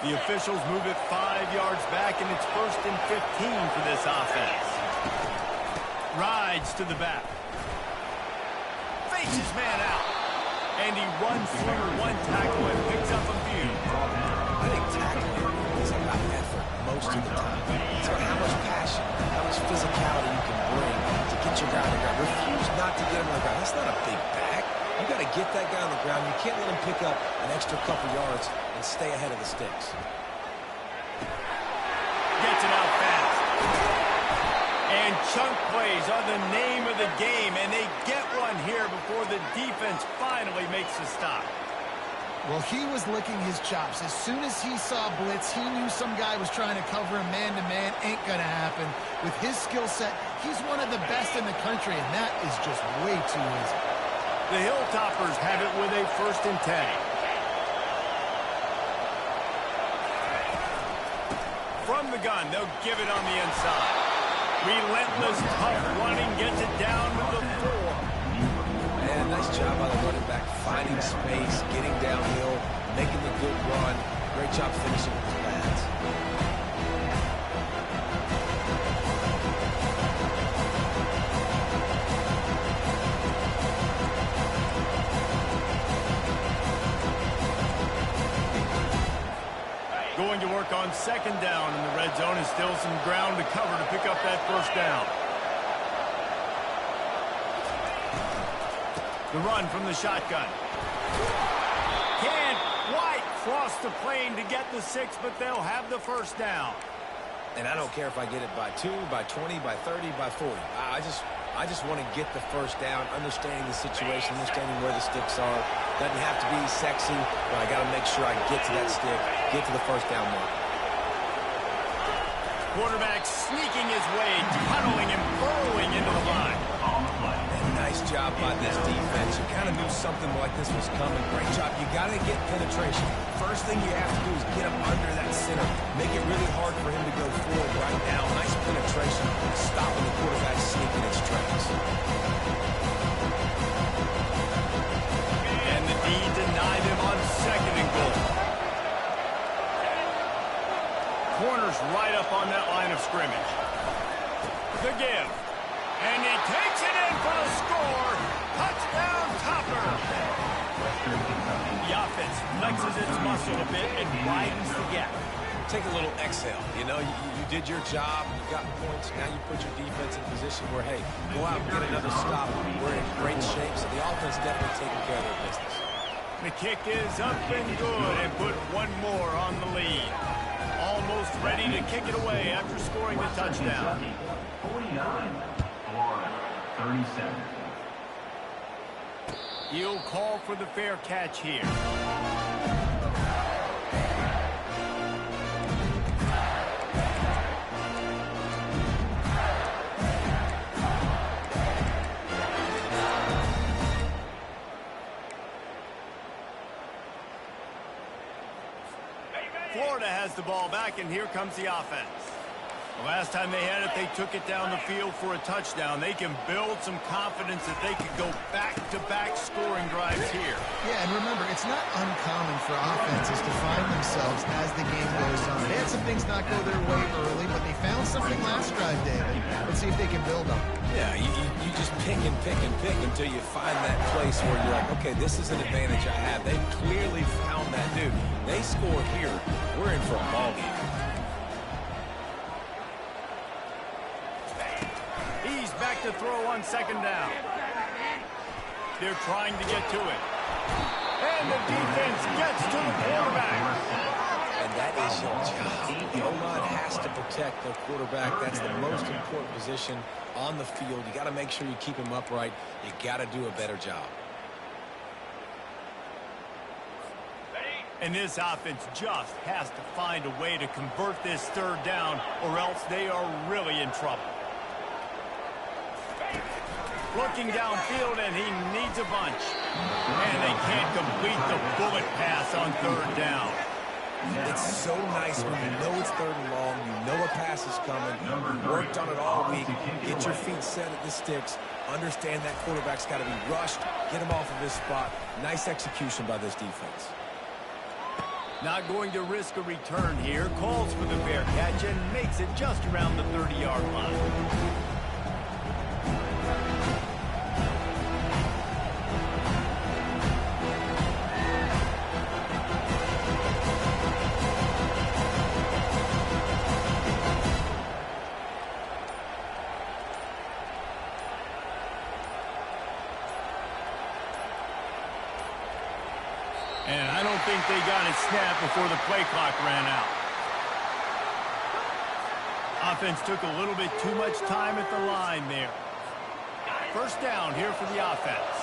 The officials move it 5 yards back, and it's 1st and 15 for this offense. Rides to the back. Fakes his man out. And he runs through 1 tackle and picks up a few. I think tackling is about effort most of the time. It's about how much passion, how much physicality you can bring to get your guy on the ground. Refuse not to get him on the ground. That's not a big back. You got to get that guy on the ground. You can't let him pick up an extra couple yards and stay ahead of the sticks. Gets it out fast. And chunk plays are the name of the game, and they get one here before the defense finally makes the stop. Well, he was licking his chops. As soon as he saw blitz, he knew some guy was trying to cover him man-to-man. Ain't going to happen. With his skill set, he's one of the best in the country, and that is just way too easy. The Hilltoppers have it with a 1st and 10. From the gun, they'll give it on the inside. Relentless, tough running gets it down to the 4. And nice job by the running back, finding space, getting downhill, making the good run. Great job finishing with his pads. Going to work on 2nd down in the red zone, and still some ground to cover to pick up that 1st down. The run from the shotgun. Can't quite cross the plane to get the 6, but they'll have the 1st down. And I don't care if I get it by 2, by 20, by 30, by 40. I just want to get the 1st down, understanding the situation, understanding where the sticks are. Doesn't have to be sexy, but I got to make sure I get to that stick, get to the 1st down mark. Quarterback sneaking his way, tunneling and burrowing into the line. And nice job by this defense. You kind of knew something like this was coming. Great job. You got to get penetration. First thing you have to do is get him under that center. Make it really hard for him to go forward right now. Nice penetration, stopping the quarterback sneaking its tracks. And the D denied him on 2nd and goal. Corner's right up on that line of scrimmage. The give. And he takes it in for the score. Touchdown, Topper. The offense flexes its muscle a bit and widens the gap. Take a little exhale. You know, you did your job. You got points. Now you put your defense in position where, hey, go out and get another stop. We're in great shape, so the offense definitely taking care of their business. The kick is up and good and put one more on the lead. Almost ready to kick it away after scoring the touchdown. 49, Florida, 37. He'll call for the fair catch here. Florida has the ball back, and here comes the offense. The last time they had it, they took it down the field for a touchdown. They can build some confidence that they could go back-to-back scoring drives here. Yeah, and remember, it's not uncommon for offenses to find themselves as the game goes on. They had some things not go their way early, but they found something last drive, David. Let's see if they can build on it. Yeah, you just pick and pick and pick until you find that place where you're like, okay, this is an advantage I have. They clearly found that dude. They score here. We're in for a ball game. He's back to throw on 2nd down. They're trying to get to it. And the defense gets to the quarterback. And that is your job. The O-line has to protect their quarterback. That's the most important position on the field. You got to make sure you keep him upright. You got to do a better job. And this offense just has to find a way to convert this 3rd down, or else they are really in trouble. Looking downfield, and he needs a bunch. And they can't complete the bullet pass on 3rd down. It's so nice when you know it's 3rd and long, you know a pass is coming, you worked on it all week, get your feet set at the sticks, understand that quarterback's got to be rushed, get him off of his spot. Nice execution by this defense. Not going to risk a return here, calls for the fair catch and makes it just around the 30-yard line. And I don't think they got it snapped before the play clock ran out. Offense took a little bit too much time at the line there. 1st down here for the offense.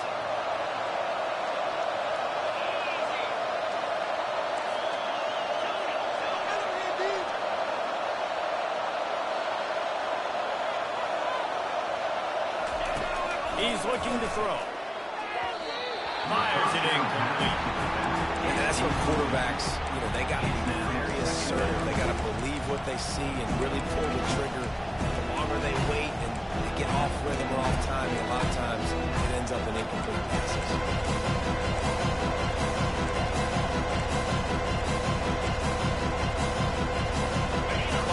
is looking to throw. Fires it incomplete. And that's what quarterbacks, they got to be very assertive. They got to believe what they see and really pull the trigger. The longer they wait and they get off rhythm or off time, a lot of times it ends up in incomplete passes.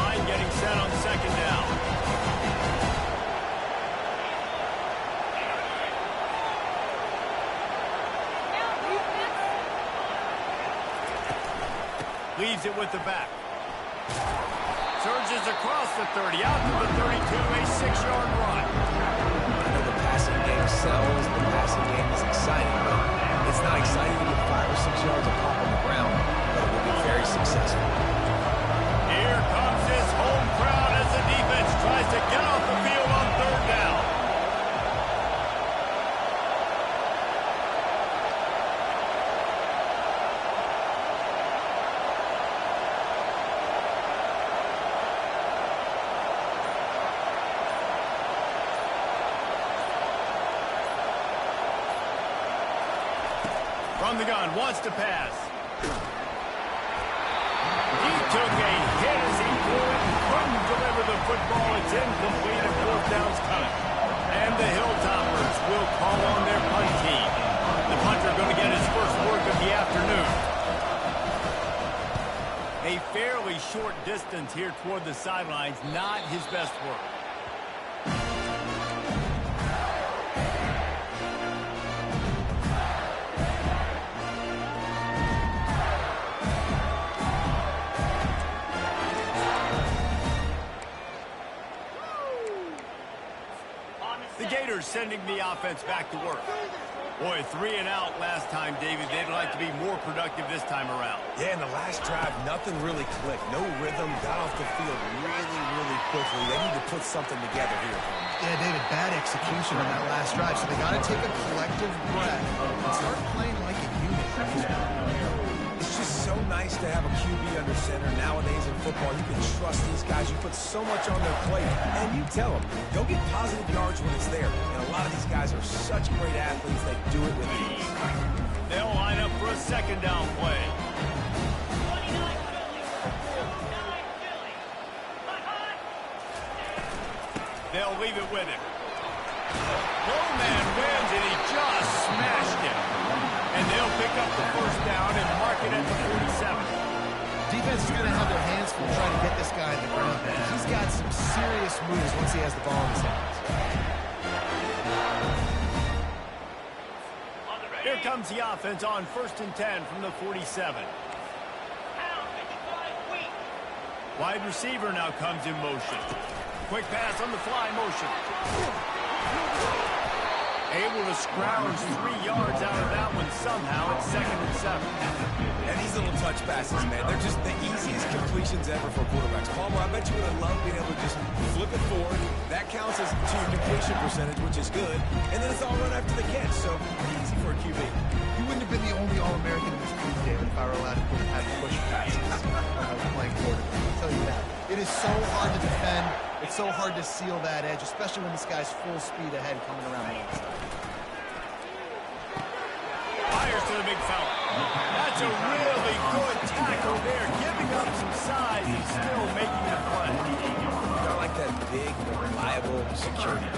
Line getting set on second down. Leaves it with the back. Surges across the 30, out to the 32, a 6-yard run. I know the passing game sells, the passing game is exciting, but it's not exciting to get 5 or 6 yards of pop on the ground, but it will be very successful. Here comes his home crowd as the defense tries to get off the field on third down. From the gun, wants to pass. He took a hit as he threw it and couldn't deliver the football. It's incomplete and fourth down's coming. And the Hilltoppers will call on their punt team. The punter going to get his first work of the afternoon. A fairly short distance here toward the sidelines, not his best work. Sending the offense back to work. Boy, 3 and out last time, David. They'd like to be more productive this time around. Yeah, in the last drive, nothing really clicked. No rhythm, got off the field really, really quickly. They need to put something together here. Yeah, David, bad execution on that last drive, so they got to take a collective breath and start playing like a unit. It's just so nice to have a QB under center. Nowadays in football, you can trust these guys. You put so much on their plate, and you tell them, go get positive yards when it's there. And a lot of these guys are such great athletes, they do it with ease. They'll line up for a second down play. 29 Philly. 9 Philly. Hot. They'll leave it with him. Low man wins, and he just smashed him. And they'll pick up the first down and mark it at the 47. Defense is going to have their hands full trying to get this guy in the ground. He's got some serious moves once he has the ball in his hands. Here comes the offense on 1st and 10 from the 47. Wide receiver now comes in motion. Quick pass on the fly motion. Able to scrounge 3 yards out of that one somehow at 2nd and 7. And these little touch passes, man, they're just the easiest completions ever for quarterbacks. Palmer, I bet you would have loved being able to just flip it forward. That counts as to your completion percentage, which is good. And then it's all run after the catch, so pretty easy for a QB. You wouldn't have been the only All-American in this group, David, if I were allowed to have push passes when I was playing quarterback. I'll tell you that. It is so hard to defend. It's so hard to seal that edge, especially when this guy's full speed ahead coming around the outside. Fires to the big fella. That's a really good tackle there. Giving up some size, he's still making the play. I like that big, reliable security.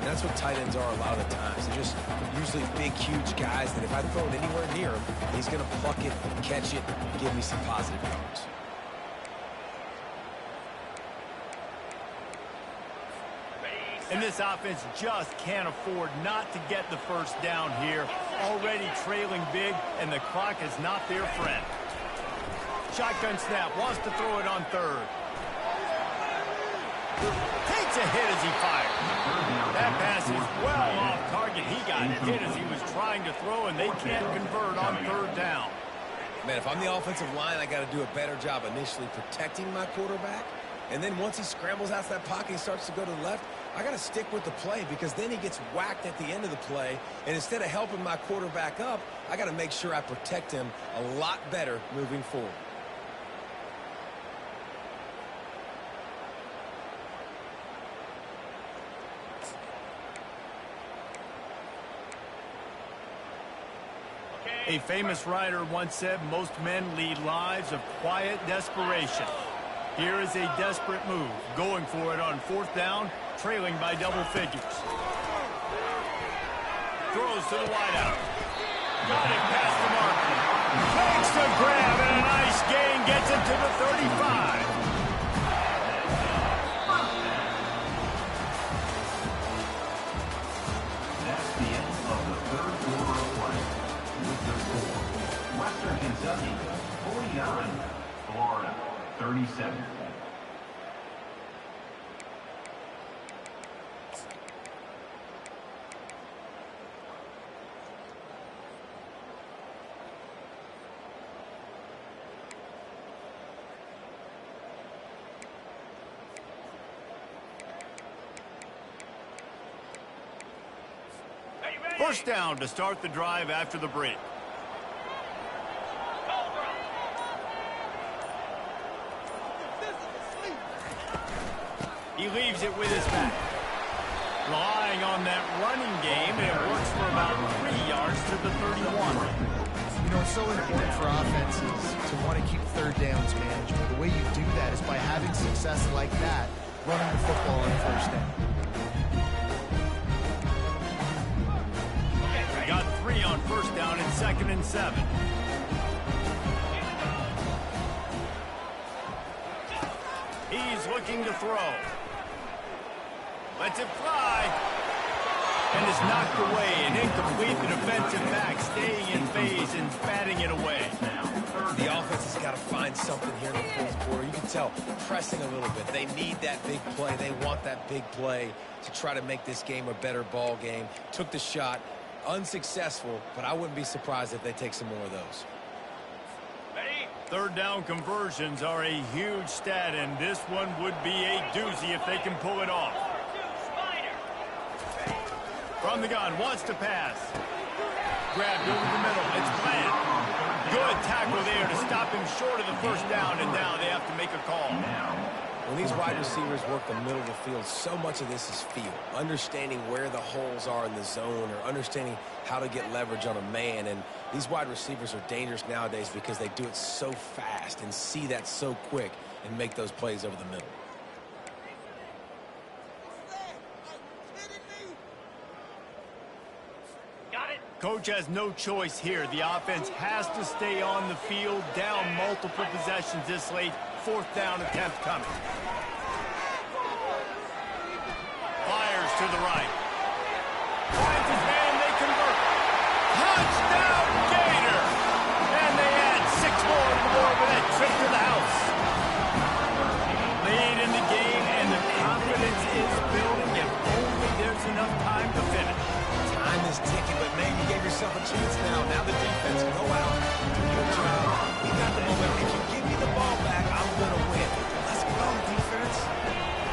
And that's what tight ends are a lot of the times. They're just usually big, huge guys that if I throw it anywhere near him, he's going to pluck it, catch it, and give me some positive yards. And this offense just can't afford not to get the first down here. Already trailing big, and the clock is not their friend. Shotgun snap, wants to throw it on 3rd. Takes a hit as he fires. That pass is well off target. He got hit as he was trying to throw, and they can't convert on 3rd down. Man, if I'm the offensive line, I got to do a better job initially protecting my quarterback. And then once he scrambles out of that pocket and starts to go to the left, I got to stick with the play because then he gets whacked at the end of the play. And instead of helping my quarterback up, I got to make sure I protect him a lot better moving forward. A famous writer once said most men lead lives of quiet desperation. Here is a desperate move, going for it on 4th down, trailing by double figures. Throws to the wideout. Got it past the marker. Makes the grab, and a nice gain gets it to the 35. That's the end of the third quarter of play. With the score, Western Kentucky 49, Florida 37. First down to start the drive after the break. He leaves it with his back. Relying on that running game, and it works for about 3 yards to the 31. You know, it's so important for offenses to want to keep third downs manageable. The way you do that is by having success like that, running the football on first down. Got 3 on first down and 2nd and 7. He's looking to throw. Lets it fly. And is knocked away and incomplete. The defensive back staying in phase and batting it away. The offense has got to find something here in the fourth quarter. You can tell, pressing a little bit. They need that big play. They want that big play to try to make this game a better ball game. Took the shot. Unsuccessful, but I wouldn't be surprised if they take some more of those. Third down conversions are a huge stat, and this one would be a doozy if they can pull it off. From the gun, wants to pass. Grabbed over the middle, it's planned. Good tackle there to stop him short of the first down, and now they have to make a call. When these wide receivers work the middle of the field, so much of this is feel. Understanding where the holes are in the zone or understanding how to get leverage on a man. And these wide receivers are dangerous nowadays because they do it so fast and see that so quick and make those plays over the middle. Coach has no choice here. The offense has to stay on the field, down multiple possessions this late. 4th down attempt coming. Fires to the right. Finds his man, they convert. Touchdown, Gator! And they add 6 more for that trip to the house. Lead in the game, and the confidence is building if only there's enough time to finish. Time is ticking, but man, you gave yourself a chance now. Now the defense, go out, do your job. We got the momentum. If you give me the ball back, I'm going to win. Let's go, defense.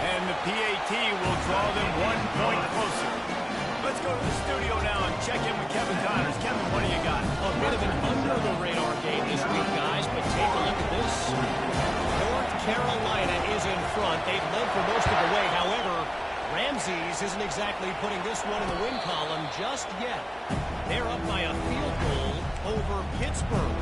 And the PAT will draw them 1 point closer. Let's go to the studio now and check in with Kevin Connors. Kevin, what do you got? A bit of an under-the-radar game this week, guys, but take a look at this. North Carolina is in front. They've led for most of the way. However, Ramses isn't exactly putting this one in the win column just yet. They're up by a field goal over Pittsburgh.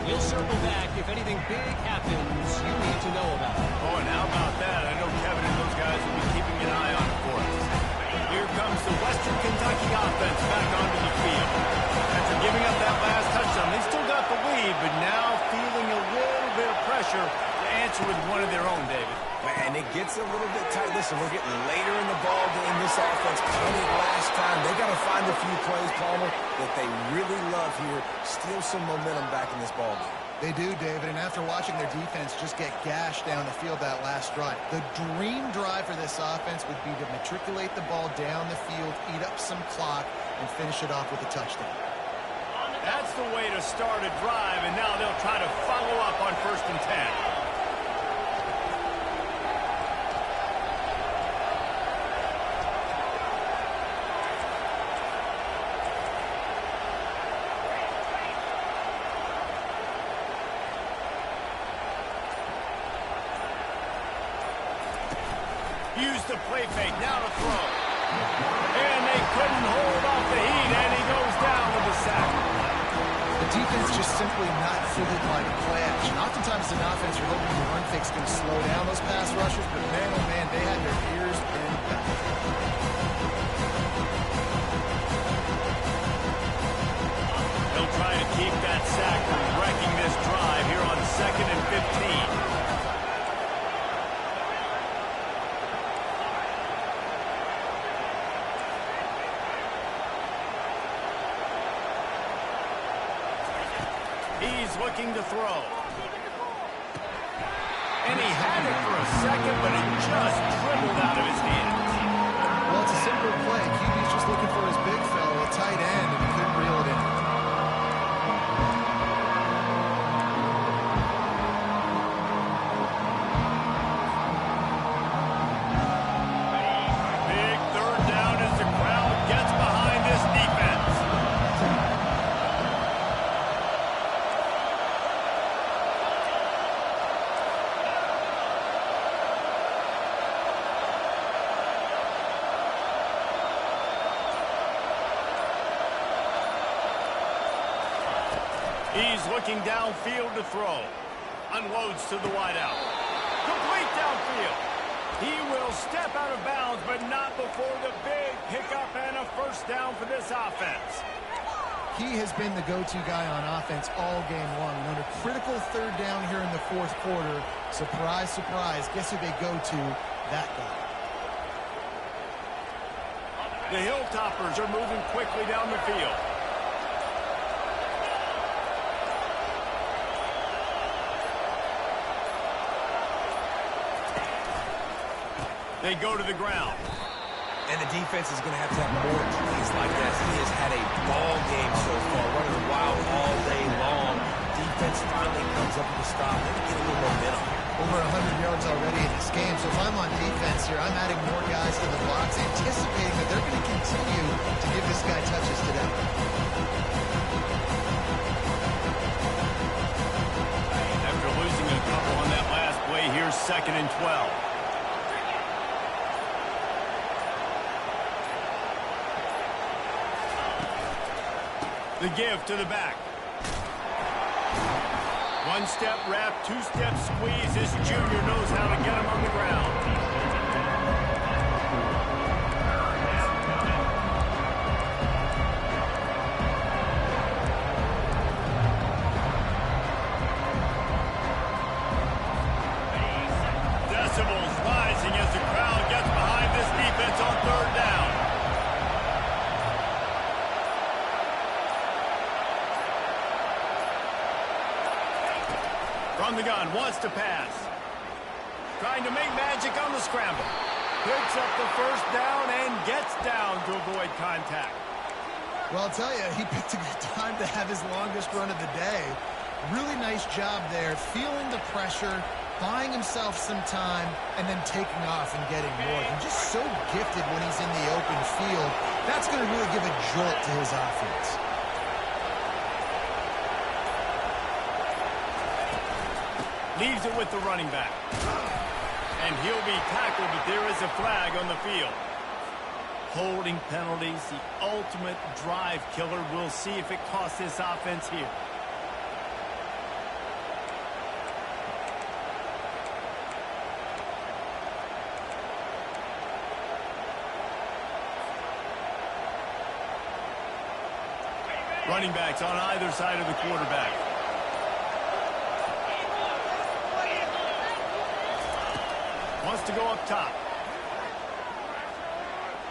We'll circle back if anything big happens you need to know about. Oh, and how about that? I know Kevin and those guys will be keeping an eye on it for us. Here comes the Western Kentucky offense back onto the field. After giving up that last touchdown, they still got the lead, but now feeling a little bit of pressure to answer with one of their own, David. And it gets a little bit tight. Listen, we're getting later in the ball game. This offense punted last time. They got to find a few plays, Palmer, that they really love here. Steal some momentum back in this ball game. They do, David, and after watching their defense just get gashed down the field that last drive, the dream drive for this offense would be to matriculate the ball down the field, eat up some clock, and finish it off with a touchdown. That's the way to start a drive, and now they'll try to follow up on 1st and 10. Use the play fake, now to throw. And they couldn't hold off the heat, and he goes down with the sack. for the play action. Oftentimes as an offense, you're hoping the run fix can slow down those pass rushers, but man, oh man, they had their ears pinned back. He'll try to keep that sack from wrecking this drive here on 2nd and 15. He's looking to throw. And he had it for a second, but it just dribbled out of his hands. Well, it's a simple play. QB's just looking for his big fellow, a tight end, and he couldn't reel it in. Big third down as the crowd gets behind this defense. He's looking downfield to throw. Unloads to the wideout. Complete downfield. He will step out of bounds, but not before the big pickup and a first down for this offense. He has been the go-to guy on offense all game long. And on a critical third down here in the fourth quarter, surprise, surprise, guess who they go to? That guy. The Hilltoppers are moving quickly down the field. They go to the ground. And the defense is going to have more plays like that. He has had a ball game so far, running wild all day long. Defense finally comes up with a stop. They get a little momentum. Over 100 yards already in this game. So if I'm on defense here, I'm adding more guys to the box, anticipating that they're going to continue to give this guy touches today. After losing a couple on that last play, here's 2nd and 12. The give to the back. One-step wrap, two-step squeeze. This junior knows how to get him on the ground. Decibels rising as the crowd gets behind this defense on third down. From the gun, wants to pass. Trying to make magic on the scramble. Picks up the first down and gets down to avoid contact. Well, I'll tell you, he picked a good time to have his longest run of the day. Really nice job there, feeling the pressure, buying himself some time, and then taking off and getting more. And just so gifted when he's in the open field. That's going to really give a jolt to his offense. Leaves it with the running back. And he'll be tackled, but there is a flag on the field. Holding penalties, the ultimate drive killer. We'll see if it costs this offense here. Running backs on either side of the quarterback. Wants to go up top.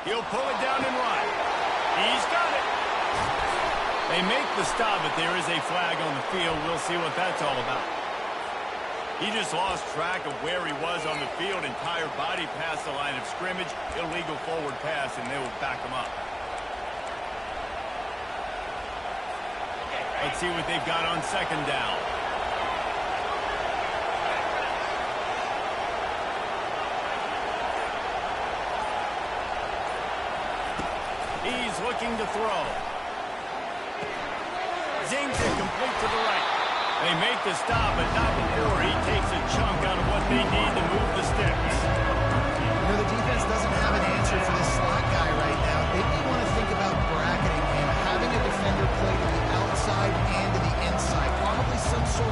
He'll pull it down and run. He's got it. They make the stop, but there is a flag on the field. We'll see what that's all about. He just lost track of where he was on the field. Entire body past the line of scrimmage. Illegal forward pass, and they will back him up. Let's see what they've got on second down. He's looking to throw. Zings it complete to the right. They make the stop, but not before he takes a chunk out of what they need to move the sticks. You know, the defense doesn't have an answer for this slot guy right now. Maybe you want to think about bracketing him, having a defender play to the outside and to the inside. Probably some sort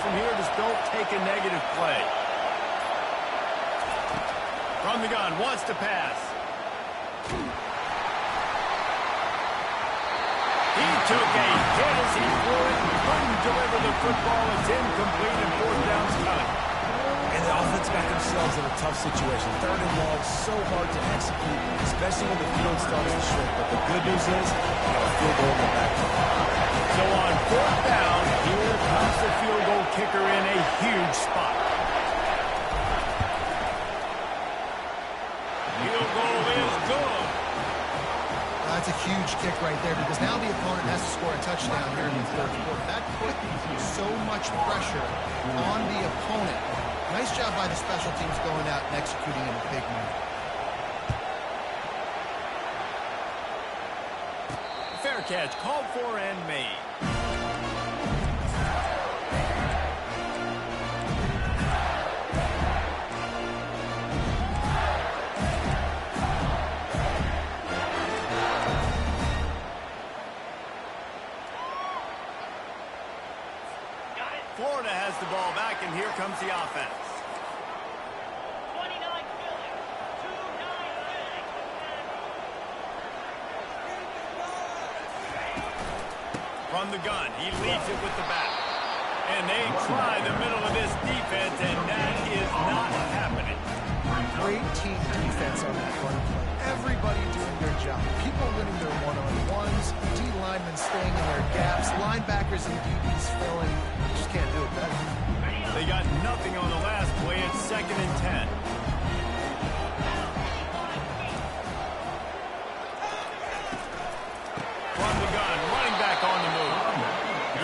from here. Just don't take a negative play. From the gun, wants to pass. He took a hit as he threw it. Couldn't deliver the football. It's incomplete and fourth down's coming. And the offense got themselves in a tough situation. Third and long, so hard to execute, especially when the field starts to shrink. But the good news is, they got a field goal in the back. So on fourth down, here comes the field goal kicker in a huge spot. Field goal is good. That's a huge kick right there because now the opponent has to score a touchdown here in the third quarter. That put so much pressure on the opponent. Nice job by the special teams going out and executing in a big move. Fair catch, called for and made. Florida has the ball back, and here comes the offense. 29 Philly. 2-9 Philly. From the gun, he leads it with the back. And they try the middle of this defense, and that is not happening. Great team defense on that run play. Everybody doing their job. People winning their one-on-ones, D linemen staying in their gaps, linebackers and DBs filling. Just can't do it better. They got nothing on the last play. It's 2nd and 10. From the gun, running back on the move.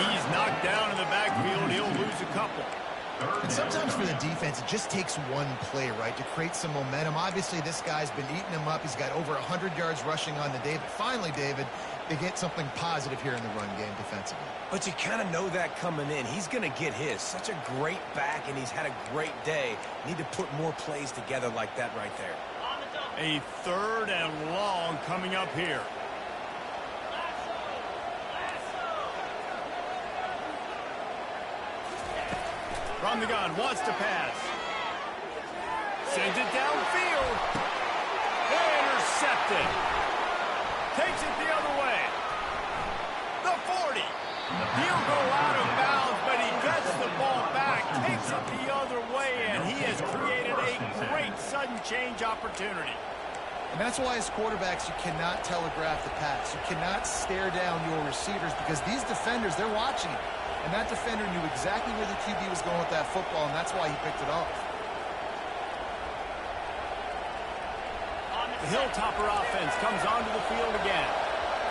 He's knocked down in the backfield. He'll lose a couple. And sometimes for the defense, it just takes one play, right, to create some momentum. Obviously, this guy's been eating him up. He's got over 100 yards rushing on the day. But finally, David, they get something positive here in the run game defensively. But you kind of know that coming in. He's going to get his. Such a great back, and he's had a great day. Need to put more plays together like that right there. On the double. A 3rd and long coming up here. From the gun, wants to pass. Sends it downfield. Intercepted. Takes it the other way. The 40. He'll go out of bounds, but he gets the ball back, takes it the other way, and he has created a great sudden change opportunity. And that's why as quarterbacks, you cannot telegraph the pass. You cannot stare down your receivers because these defenders, they're watching it. And that defender knew exactly where the QB was going with that football, and that's why he picked it off. The Hilltopper offense comes onto the field again.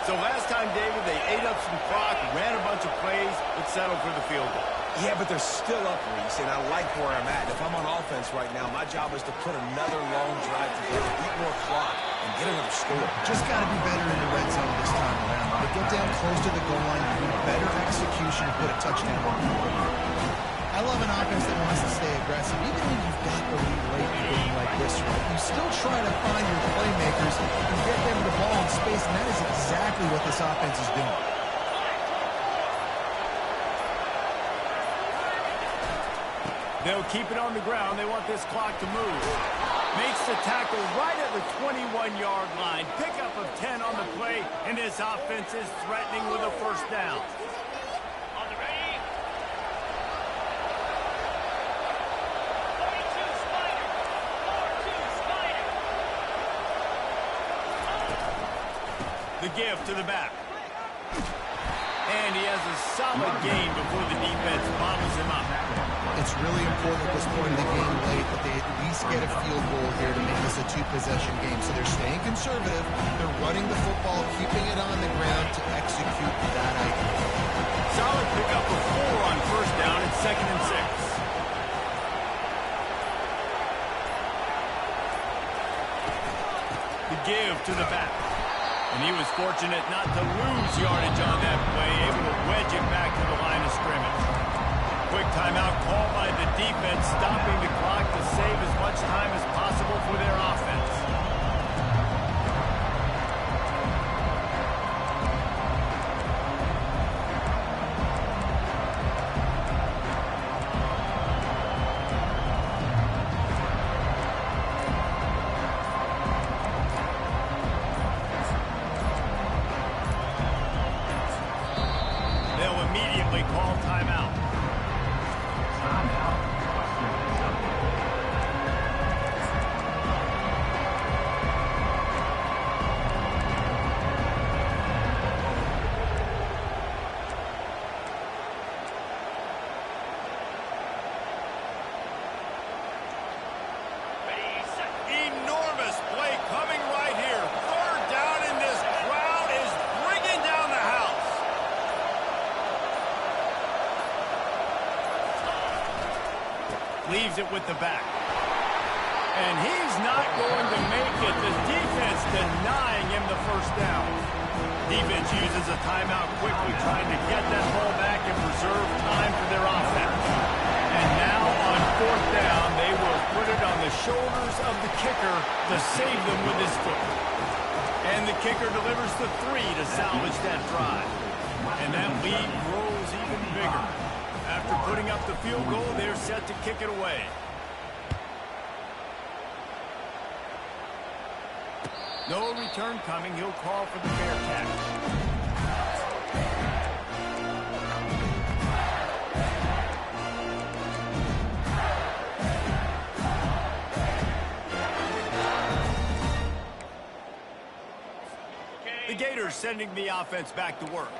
So last time, David, they ate up some clock, ran a bunch of plays, but settled for the field goal. Yeah, but they're still up, Reese, and I like where I'm at. If I'm on offense right now, my job is to put another long drive together, eat more clock, and get another score. Just got to be better in the red zone this time around. They get down close to the goal line, do better execution, and put a touchdown on the board. I love an offense that wants to stay aggressive. Even when you've got the lead late in a game like this, right, you still try to find your playmakers and get them the ball in space, and that is exactly what this offense is doing. They'll keep it on the ground. They want this clock to move. Makes the tackle right at the 21-yard line. Pickup of 10 on the play, and this offense is threatening with a first down. On the ready. 42 Spider. 4-2 Spider. The give to the back. And he has a solid gain before the defense bobbles him up. It's really important at this point in the game late that they at least get a field goal here to make this a two-possession game. So they're staying conservative. They're running the football, keeping it on the ground to execute that idea. Solid pickup of 4 on first down. It's 2nd and 6. The give to the back. And he was fortunate not to lose yardage on that play, able to wedge it back to the line of scrimmage. Quick timeout called by the defense, stopping the clock to save as much time as possible for their offense. Leaves it with the back. And he's not going to make it. The defense denying him the first down. Defense uses a timeout quickly, trying to get that ball back and preserve time for their offense. And now on fourth down, they will put it on the shoulders of the kicker to save them with his foot. And the kicker delivers the 3 to salvage that drive. And that lead grows even bigger. After putting up the field goal, they're set to kick it away. No return coming. He'll call for the Bearcats. The Gators sending the offense back to work.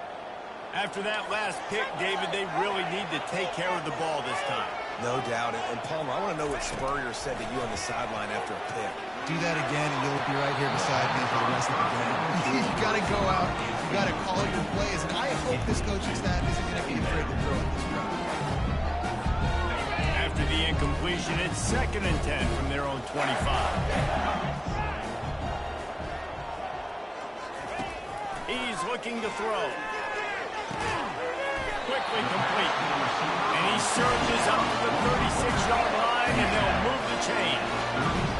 After that last pick, David, they really need to take care of the ball this time. No doubt. And Palmer, I want to know what Spurrier said to you on the sideline after a pick. Do that again, and you'll be right here beside me for the rest of the game. You got to go out. You got to call your plays. And I hope this coaching staff isn't going to be afraid to throw at this drive. After the incompletion, it's 2nd and 10 from their own 25. He's looking to throw. Quickly complete. And he surges up to the 36-yard line, and they'll move the chain.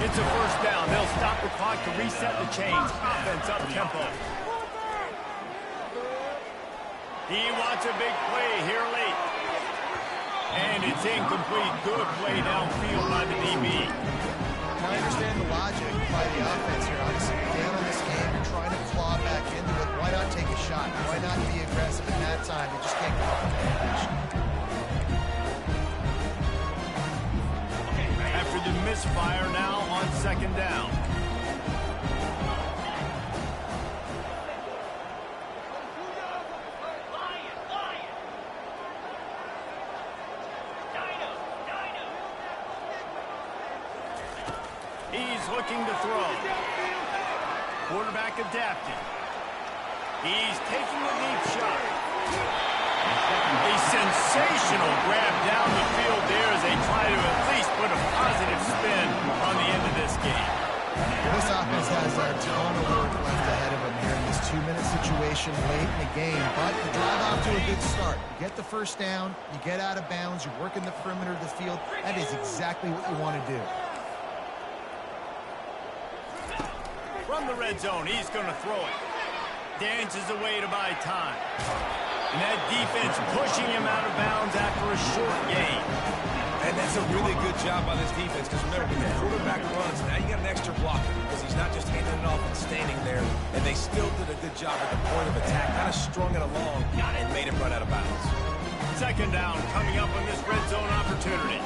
It's a first down. They'll stop the clock to reset the chains. Offense up tempo. He wants a big play here late. And it's incomplete. Good play downfield by the DB. I understand the logic by the offense here. Obviously, you're down on this game. You're trying to claw back into it. Why not take a shot? Why not be aggressive in that time? You just can't get off the edge. After the misfire, now on 2nd down. He's looking to throw. Quarterback adapted. He's taking a deep shot. A sensational grab down the field there as they try to at least put a positive spin on the end of this game. This offense has a ton of work left ahead of them here in this 2-minute situation late in the game. But the drive off to a good start. You get the first down, you get out of bounds, you work in the perimeter of the field. That is exactly what you want to do. From the red zone, he's going to throw it. Dances away to buy time. And that defense pushing him out of bounds after a short gain. And that's a really good job by this defense, because remember, when the quarterback runs, now you got an extra blocker, because he's not just handing it off and standing there, and they still did a good job at the point of attack, kind of strung it along and made him run out of bounds. 2nd down coming up on this red zone opportunity.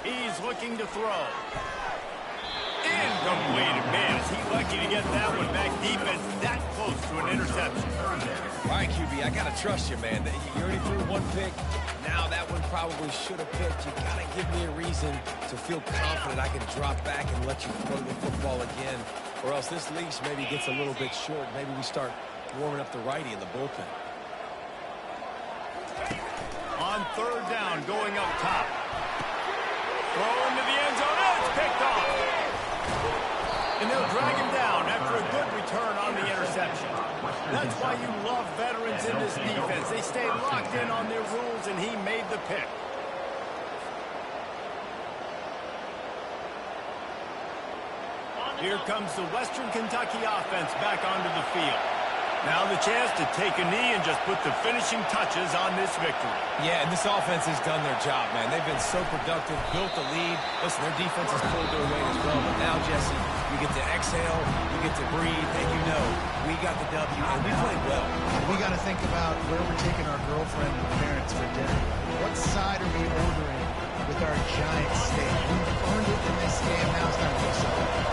He's looking to throw. Incomplete. Man, is he lucky to get that one back. Defense that close to an interception. All right, QB, I got to trust you, man. You already threw one pick. Now that one probably should have picked. You got to give me a reason to feel confident I can drop back and let you throw the football again. Or else this leash maybe gets a little bit short. Maybe we start warming up the righty in the bullpen. On 3rd down, going up top. Throw into the end zone. Oh, it's picked off. And they'll drag him down after a good return on the interception. That's why you love veterans in this defense. They stay locked in on their rules, and he made the pick. Here comes the Western Kentucky offense back onto the field. Now the chance to take a knee and just put the finishing touches on this victory. Yeah, and this offense has done their job, man. They've been so productive, built the lead. Listen, their defense has pulled their weight as well. But now, Jesse, you get to exhale, you get to breathe, and you know we got the W, and we played well. We got to think about where we're taking our girlfriend and parents for dinner. What side are we ordering with our giant steak? We've earned it in this game. Now it's time to go celebrate.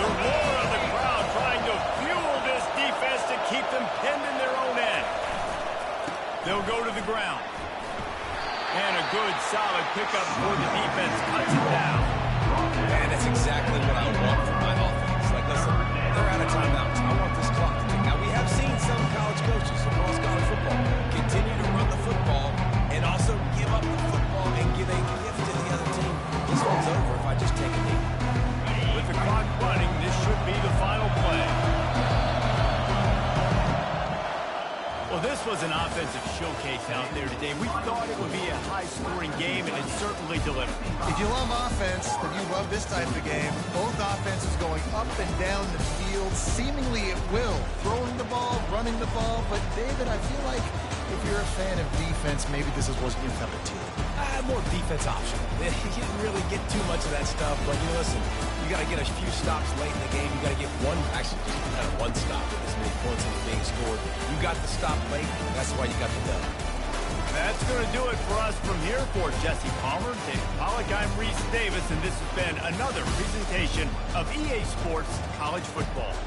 The roar of the crowd trying to fuel this defense to keep them pinned in their own end. They'll go to the ground. And a good, solid pickup for the defense. Cuts it down. Man, that's exactly what I want from my offense. Like, listen, they're out of time be the final play. Well, this was an offensive showcase out there today. We thought it would be a high-scoring game, and it certainly delivered. If you love offense, then you love this type of game. Both offenses going up and down the field, seemingly at will. Throwing the ball, running the ball. But, David, I feel like if you're a fan of defense, maybe this wasn't your cup of tea. More defense optional. You didn't really get too much of that stuff, but listen, you got to get a few stops late in the game. You got to get one stop with as many points as being scored. You got the stop late. That's why you got the dub. That's going to do it for us from here. For Jesse Palmer, Dave Pollack, I'm Reese Davis, and this has been another presentation of EA Sports College Football.